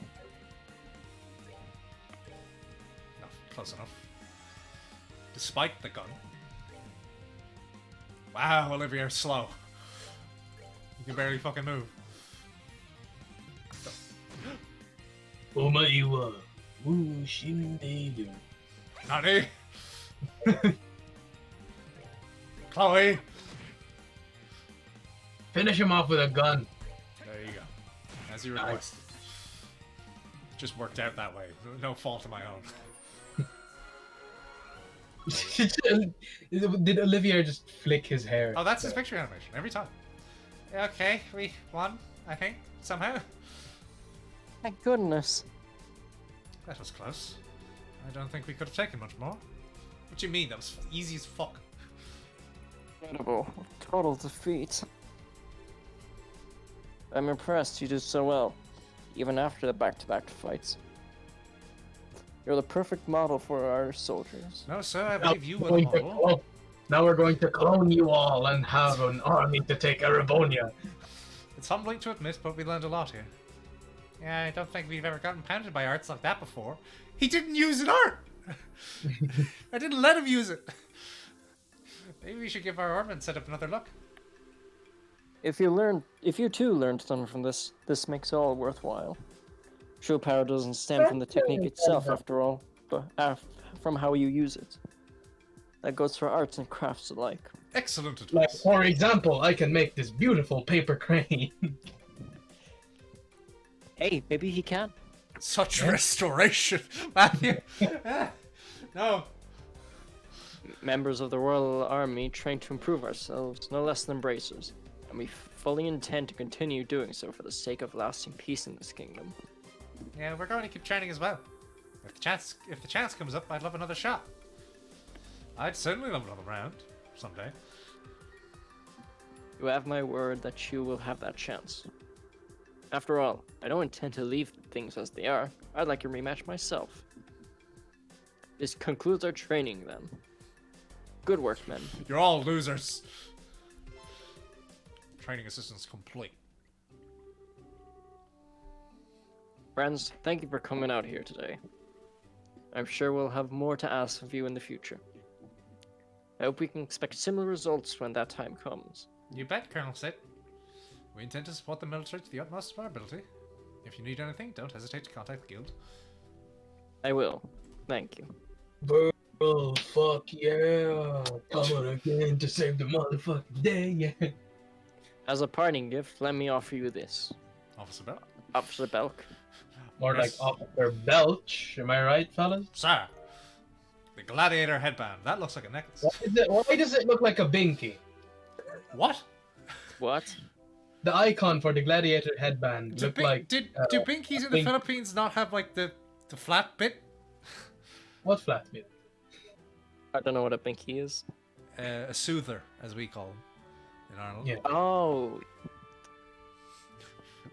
No, close enough. Despite the gun. Wow, Olivia's slow. You can barely fucking move. Omaiwa. Woo, Chimneys. Nani? Chloe! Finish him off with a gun. There you go. As you requested. Just worked out that way. No fault of my own. Did Olivier just flick his hair? Oh, that's his picture animation every time. Okay, we won, I think, somehow. Thank goodness. That was close. I don't think we could have taken much more. What do you mean? That was easy as fuck. Incredible. Total defeat. I'm impressed you did so well, even after the back-to-back fights. You're the perfect model for our soldiers. No, sir, I believe you were the model. Now we're going to clone you all and have an army to take Erebonia. It's humbling to admit, but we learned a lot here. Yeah, I don't think we've ever gotten pounded by arts like that before. He didn't use an art! I didn't let him use it. Maybe we should give our armament set up another look. If you too learned something from this makes it all worthwhile. True power doesn't stem from the technique itself, after all, but from how you use it. That goes for arts and crafts alike. Excellent Like, advice. for example, I can make this beautiful paper crane. Hey, maybe he can. Such restoration, Matthew. No. Members of the Royal Army train to improve ourselves, no less than bracers, and we fully intend to continue doing so for the sake of lasting peace in this kingdom. Yeah, we're going to keep training as well. If the chance comes up, I'd love another shot. I'd certainly love another round someday. You have my word that you will have that chance. After all, I don't intend to leave things as they are. I'd like a rematch myself. This concludes our training then. Good work, men. You're all losers. Training assistance complete. Friends, thank you for coming out here today. I'm sure we'll have more to ask of you in the future. I hope we can expect similar results when that time comes. You bet, Colonel Sid. We intend to support the military to the utmost of our ability. If you need anything, don't hesitate to contact the guild. I will. Thank you. Bro, fuck yeah. Coming again to save the motherfucking day, yeah. As a parting gift, let me offer you this. Officer Bell. Officer Belk. More Yes. like Officer Belch, am I right, fellas? Sir. The gladiator headband. That looks like a necklace. Why does it look like a binky? What? What? The icon for the gladiator headband Do, looked like... do binkies in the Philippines not have like the flat bit? What flat bit? I don't know what a binky is. A soother, as we call them in Ireland. Yeah. Oh.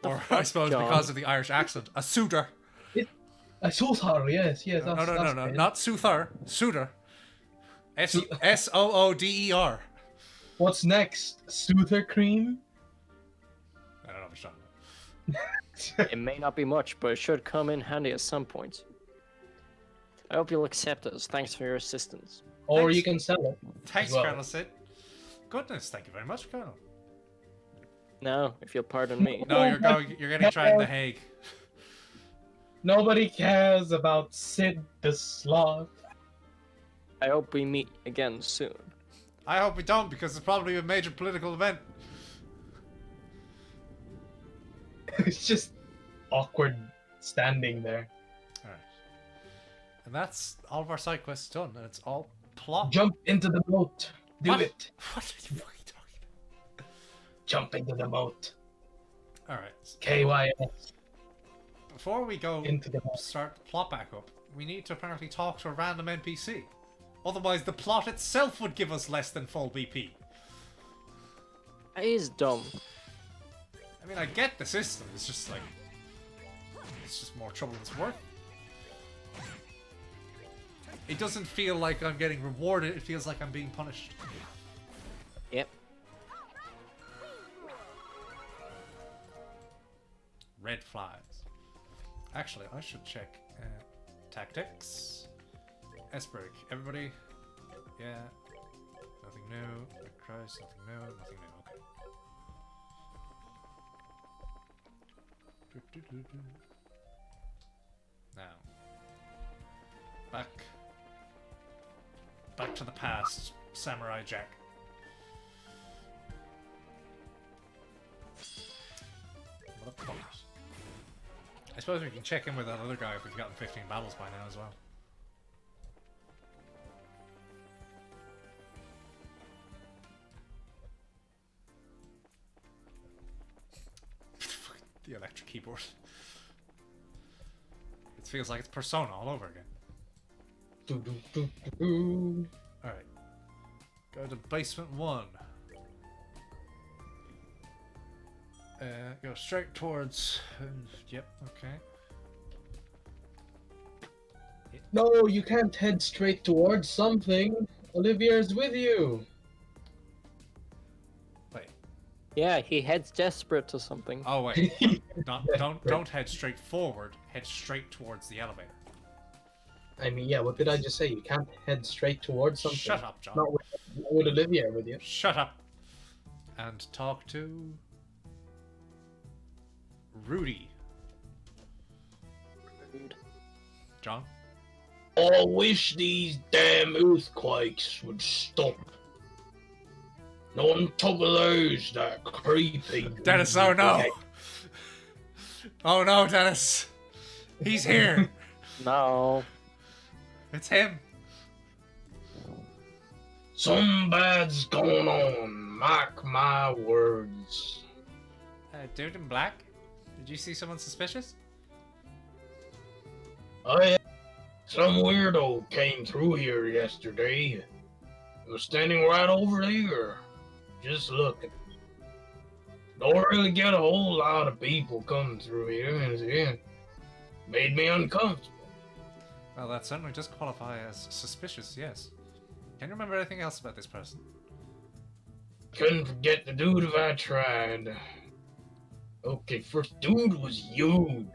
Or I suppose John? because of the Irish accent, a suitor. A soother, yes. No, That's no, it. not soother, suitor. Sooder. What's next? Soother cream? I don't know if you're It may not be much, but it should come in handy at some point. I hope you'll accept us. Thanks for your assistance. Or Thanks. you can sell it. Thanks, Well. Colonel Sid. Goodness, thank you very much, Colonel. Now, if you'll pardon me. No, you're getting tried in The Hague. Nobody cares about Sid the Sloth. I hope we meet again soon. I hope we don't, because it's probably a major political event. It's just awkward standing there. Alright. And that's all of our side quests done, and it's all plot. Jump into the moat. Do What? it. What are you fucking talking Jump into the moat. about? Alright. KYS. Before we go Into the moat. start the plot back up, we need to apparently talk to a random NPC. Otherwise, the plot itself would give us less than full BP. It is dumb. I mean, I get the system. It's just like, it's just more trouble than it's worth. It doesn't feel like I'm getting rewarded. It feels like I'm being punished. Yep. Red flies. Actually, I should check tactics. S-break. Everybody. Yeah. Nothing new. Red Christ. Nothing new. Nothing new. Okay. Now. Back to the past, Samurai Jack. What a fuckers. I suppose we can check in with that other guy if we've gotten 15 battles by now as well. The electric keyboard. It feels like it's Persona all over again. Alright. Go to basement 1. Go straight towards... yep, okay. No, you can't head straight towards something. Olivia's with you. Wait. Yeah, he heads desperate to something. Oh wait. don't head straight forward. Head straight towards the elevator. I mean, yeah, what did I just say? You can't head straight towards something. Shut up, John. Not with Olivia with you. Shut up. And talk to... Rudy. John? I wish these damn earthquakes would stop. And on top of those, that creepy... Dennis, oh no! Oh no, Dennis! He's here! No. It's him! Some bad's going on, mark my words. Dude in black? Did you see someone suspicious? Oh yeah, some weirdo came through here yesterday. He was standing right over here, just looking. Don't really get a whole lot of people coming through here, and it made me uncomfortable. Well, that certainly does qualify as suspicious, yes. Can you remember anything else about this person? Couldn't forget the dude if I tried. Okay, first dude was huge.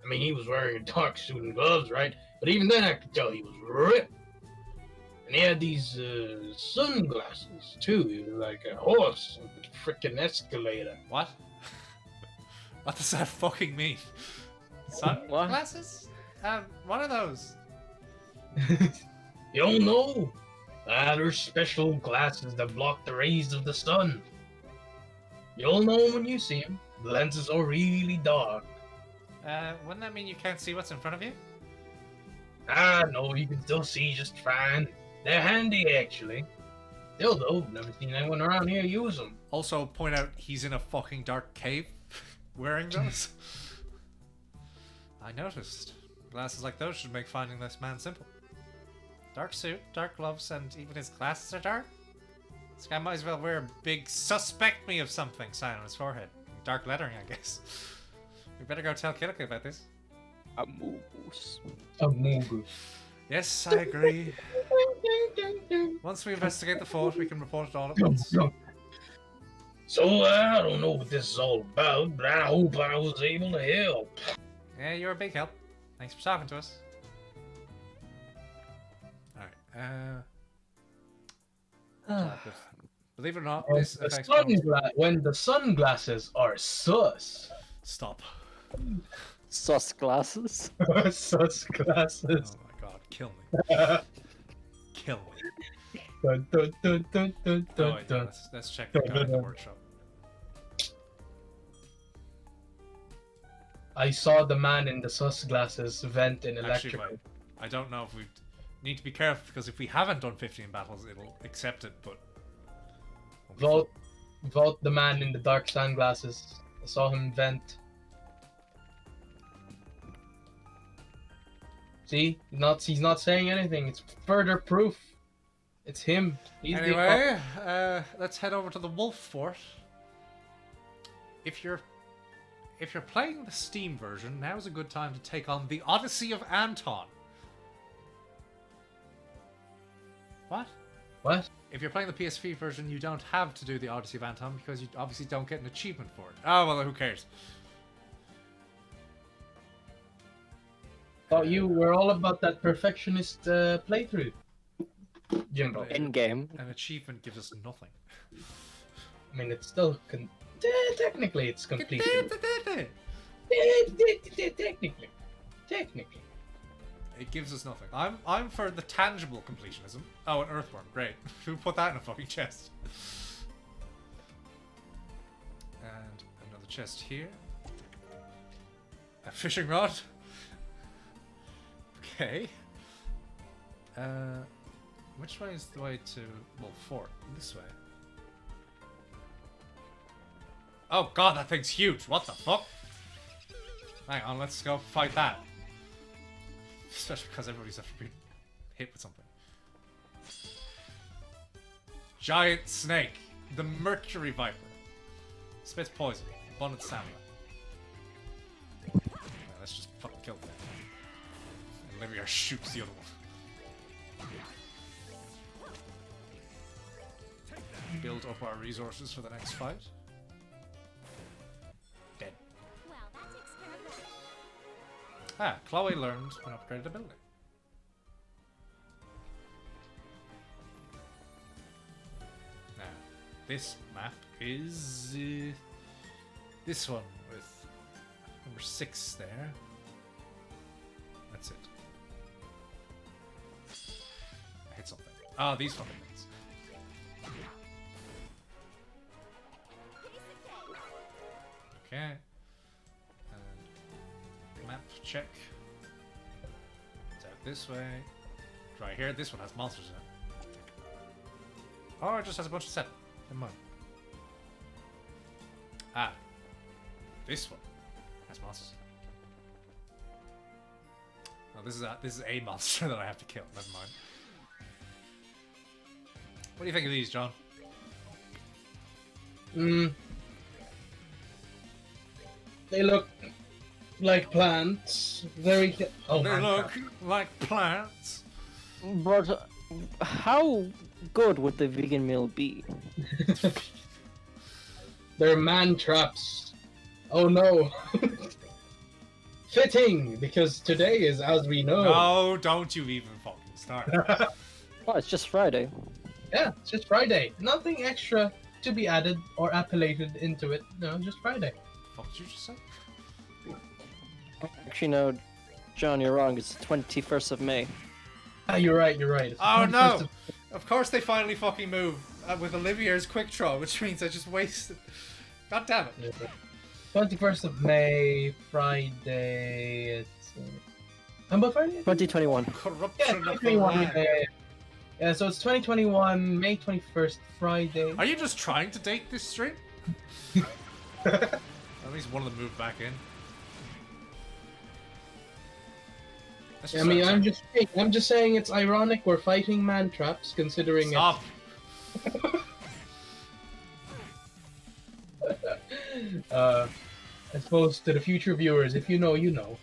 I mean, he was wearing a dark suit and gloves, right? But even then I could tell he was ripped. And he had these sunglasses, too. He was like a horse with a freaking escalator. What? What does that fucking mean? Sunglasses? What are those? You don't know? They're special glasses that block the rays of the sun. You'll know when you see them. The lenses are really dark. Wouldn't that mean you can't see what's in front of you? No, you can still see just fine. They're handy, actually. Still, though, never seen anyone around here use them. Also, point out he's in a fucking dark cave wearing those. I noticed. Glasses like those should make finding this man simple. Dark suit, dark gloves, and even his glasses are dark? This guy might as well wear a big "suspect me of something" sign on his forehead. Dark lettering, I guess. We better go tell Killick about this. A mongoose. Yes, I agree. Once we investigate the fort, we can report it all at once. So, I don't know what this is all about, but I hope I was able to help. Yeah, you're a big help. Thanks for talking to us. Alright, believe it or not, this affects... When the sunglasses are sus. Stop. Sus glasses. Sus glasses. Oh my god, kill me. Kill me. Dun, dun, dun, dun, dun, Oh, dun, wait, dun. let's check the guy in the workshop. I saw the man in the sus glasses vent in electrical. Actually, wait. I don't know if we need to be careful, because if we haven't done 15 battles, it'll accept it, but... Vote the man in the dark sunglasses. I saw him vent. See? He's not saying anything. It's further proof It's him. He's Anyway, let's head over to the Wolf Fort. If you're playing the Steam version, now's a good time to take on the Odyssey of Anton. What? What? If you're playing the PSP version, you don't have to do the Odyssey of Anton because you obviously don't get an achievement for it. Oh, well, who cares? Thought you were all about that perfectionist playthrough, Jimbo. In game. An achievement gives us nothing. I mean, it's still technically it's completion. Technically. It gives us nothing. I'm for the tangible completionism. Oh, an earthworm. Great. Who put that in a fucking chest? And another chest here. A fishing rod. Okay. Which way is the way to Wolf Fort? This way. Oh god, that thing's huge. What the fuck? Hang on, let's go fight that. Especially because everybody's ever been hit with something. Giant snake. The Mercury Viper. Spits poison. Abundant stamina. Yeah, let's just fucking kill that. And Olivia shoots the other one. Build up our resources for the next fight. Dead. Ah, Chloe learned an upgraded ability. Now, this map is this one with number 6 there. That's it. I hit something. Ah, these fucking things. Okay. Map check. It's out this way. Right here. This one has monsters in it. Oh, it just has a bunch of set. Never mind. Ah. This one has monsters in it. No, this is a monster that I have to kill. Never mind. What do you think of these, John? They look like plants. Very. Oh They my look God. like plants. But how good would the vegan meal be? They're man traps. Oh no. Fitting, because today is as we know. No, don't you even fucking start. Well, it's just Friday. Yeah, it's just Friday. Nothing extra to be added or appellated into it. No, just Friday. What did you just say? Actually, no, John, you're wrong. It's the 21st of May. Ah, you're right. It's the Oh 21st no! of- Of course they finally fucking move with Olivier's quick draw, which means I just wasted. God damn it! 21st of May, Friday. It's. How about Friday? 2021. Yeah, Corruption of the 2021. land. Yeah, so it's 2021, May 21st, Friday. Are you just trying to date this stream? At least one of them moved back in. Let's I just mean, start I'm just saying it's ironic we're fighting man traps, considering Stop! I suppose to the future viewers, if you know, you know.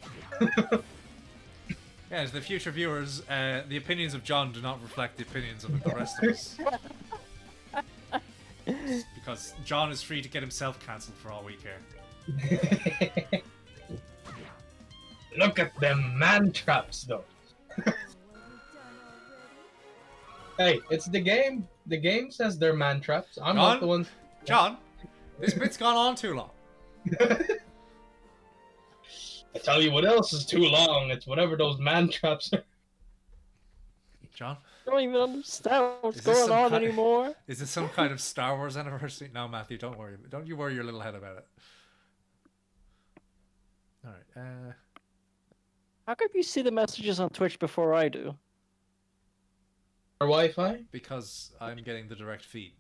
Yeah, to the future viewers, the opinions of John do not reflect the opinions of the rest of us. Because John is free to get himself cancelled for all we care. Look at them man traps, though. Hey, it's the game. The game says they're man traps. I'm John? not the one. John, this bit's gone on too long. I tell you what else is too long. It's whatever those man traps are. John, I don't even understand what's Is this going some on kind- anymore. is this some kind of Star Wars anniversary? No, Matthew, don't worry. Don't you worry your little head about it. Alright, How come you see the messages on Twitch before I do? Or Wi-Fi? because I'm getting the direct feed,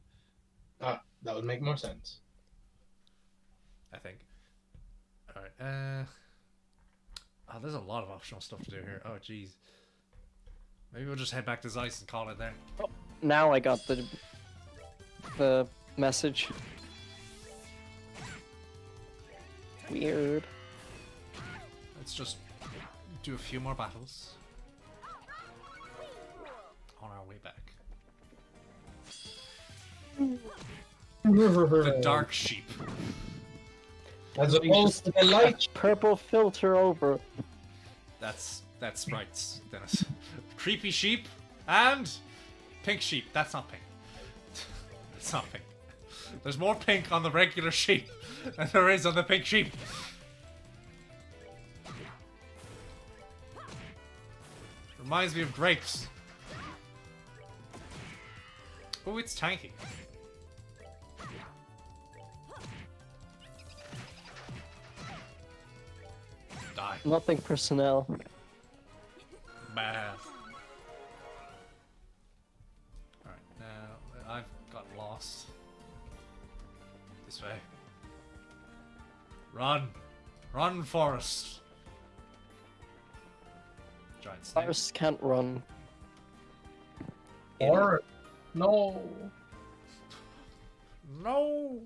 Ah, that would make more sense. I think. Alright, oh, there's a lot of optional stuff to do here. Oh, jeez. Maybe we'll just head back to Zeiss and call it there. Now I got the message. Weird. Let's just do a few more battles on our way back. The dark sheep. As opposed to the light. Purple filter over. That's right, Dennis. Creepy sheep and pink sheep. That's not pink. It's not pink. There's more pink on the regular sheep than there is on the pink sheep. Reminds me of grapes. Oh, it's tanky. Die. Nothing personnel. Bad. Alright, now I've got lost. This way. Run! Run, Forest! Giant snake. Cyrus can't run. Or no. No!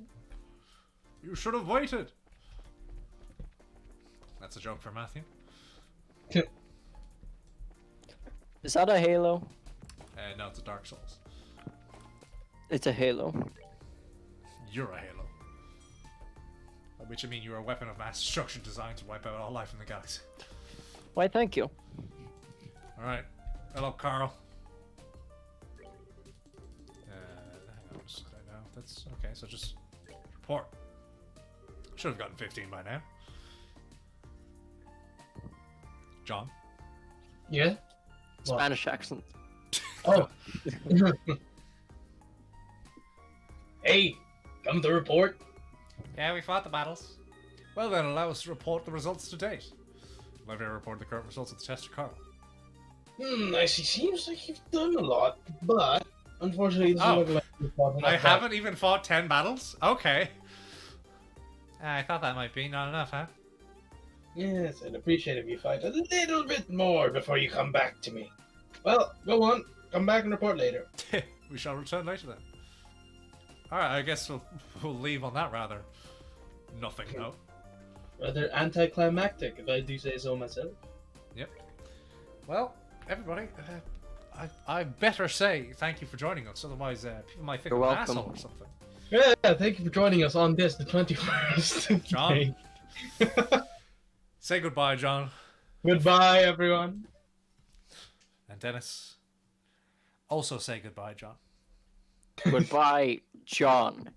You should have waited! That's a joke for Matthew. Is that a Halo? No, it's a Dark Souls. It's a Halo. You're a Halo. By which I mean you're a weapon of mass destruction designed to wipe out all life in the galaxy. Why, thank you. Alright. Hello, Carl. Hang on, just right now. That's okay, so just report. Should have gotten 15 by now. John? Yeah? What? Spanish accent. Oh. Hey, come to report. Yeah, we fought the battles. Well then, allow us to report the results to date. Let me report the current results of the test to Carl. I see. Seems like you've done a lot, but unfortunately, this Oh. doesn't look like you've fought enough I haven't even fought 10 battles? Okay. I thought that might be not enough, huh? Yes, I'd appreciate if you fight a little bit more before you come back to me. Well, go on. Come back and report later. We shall return later then. Alright, I guess we'll leave on that rather nothing note. Rather anticlimactic, if I do say so myself. Yep. Well, everybody, I better say thank you for joining us, otherwise people might think You're I'm an welcome. asshole or something. Yeah, thank you for joining us on this, the 21st. John? Say goodbye, John. Goodbye, everyone. And Dennis. Also say goodbye, John. Goodbye, John.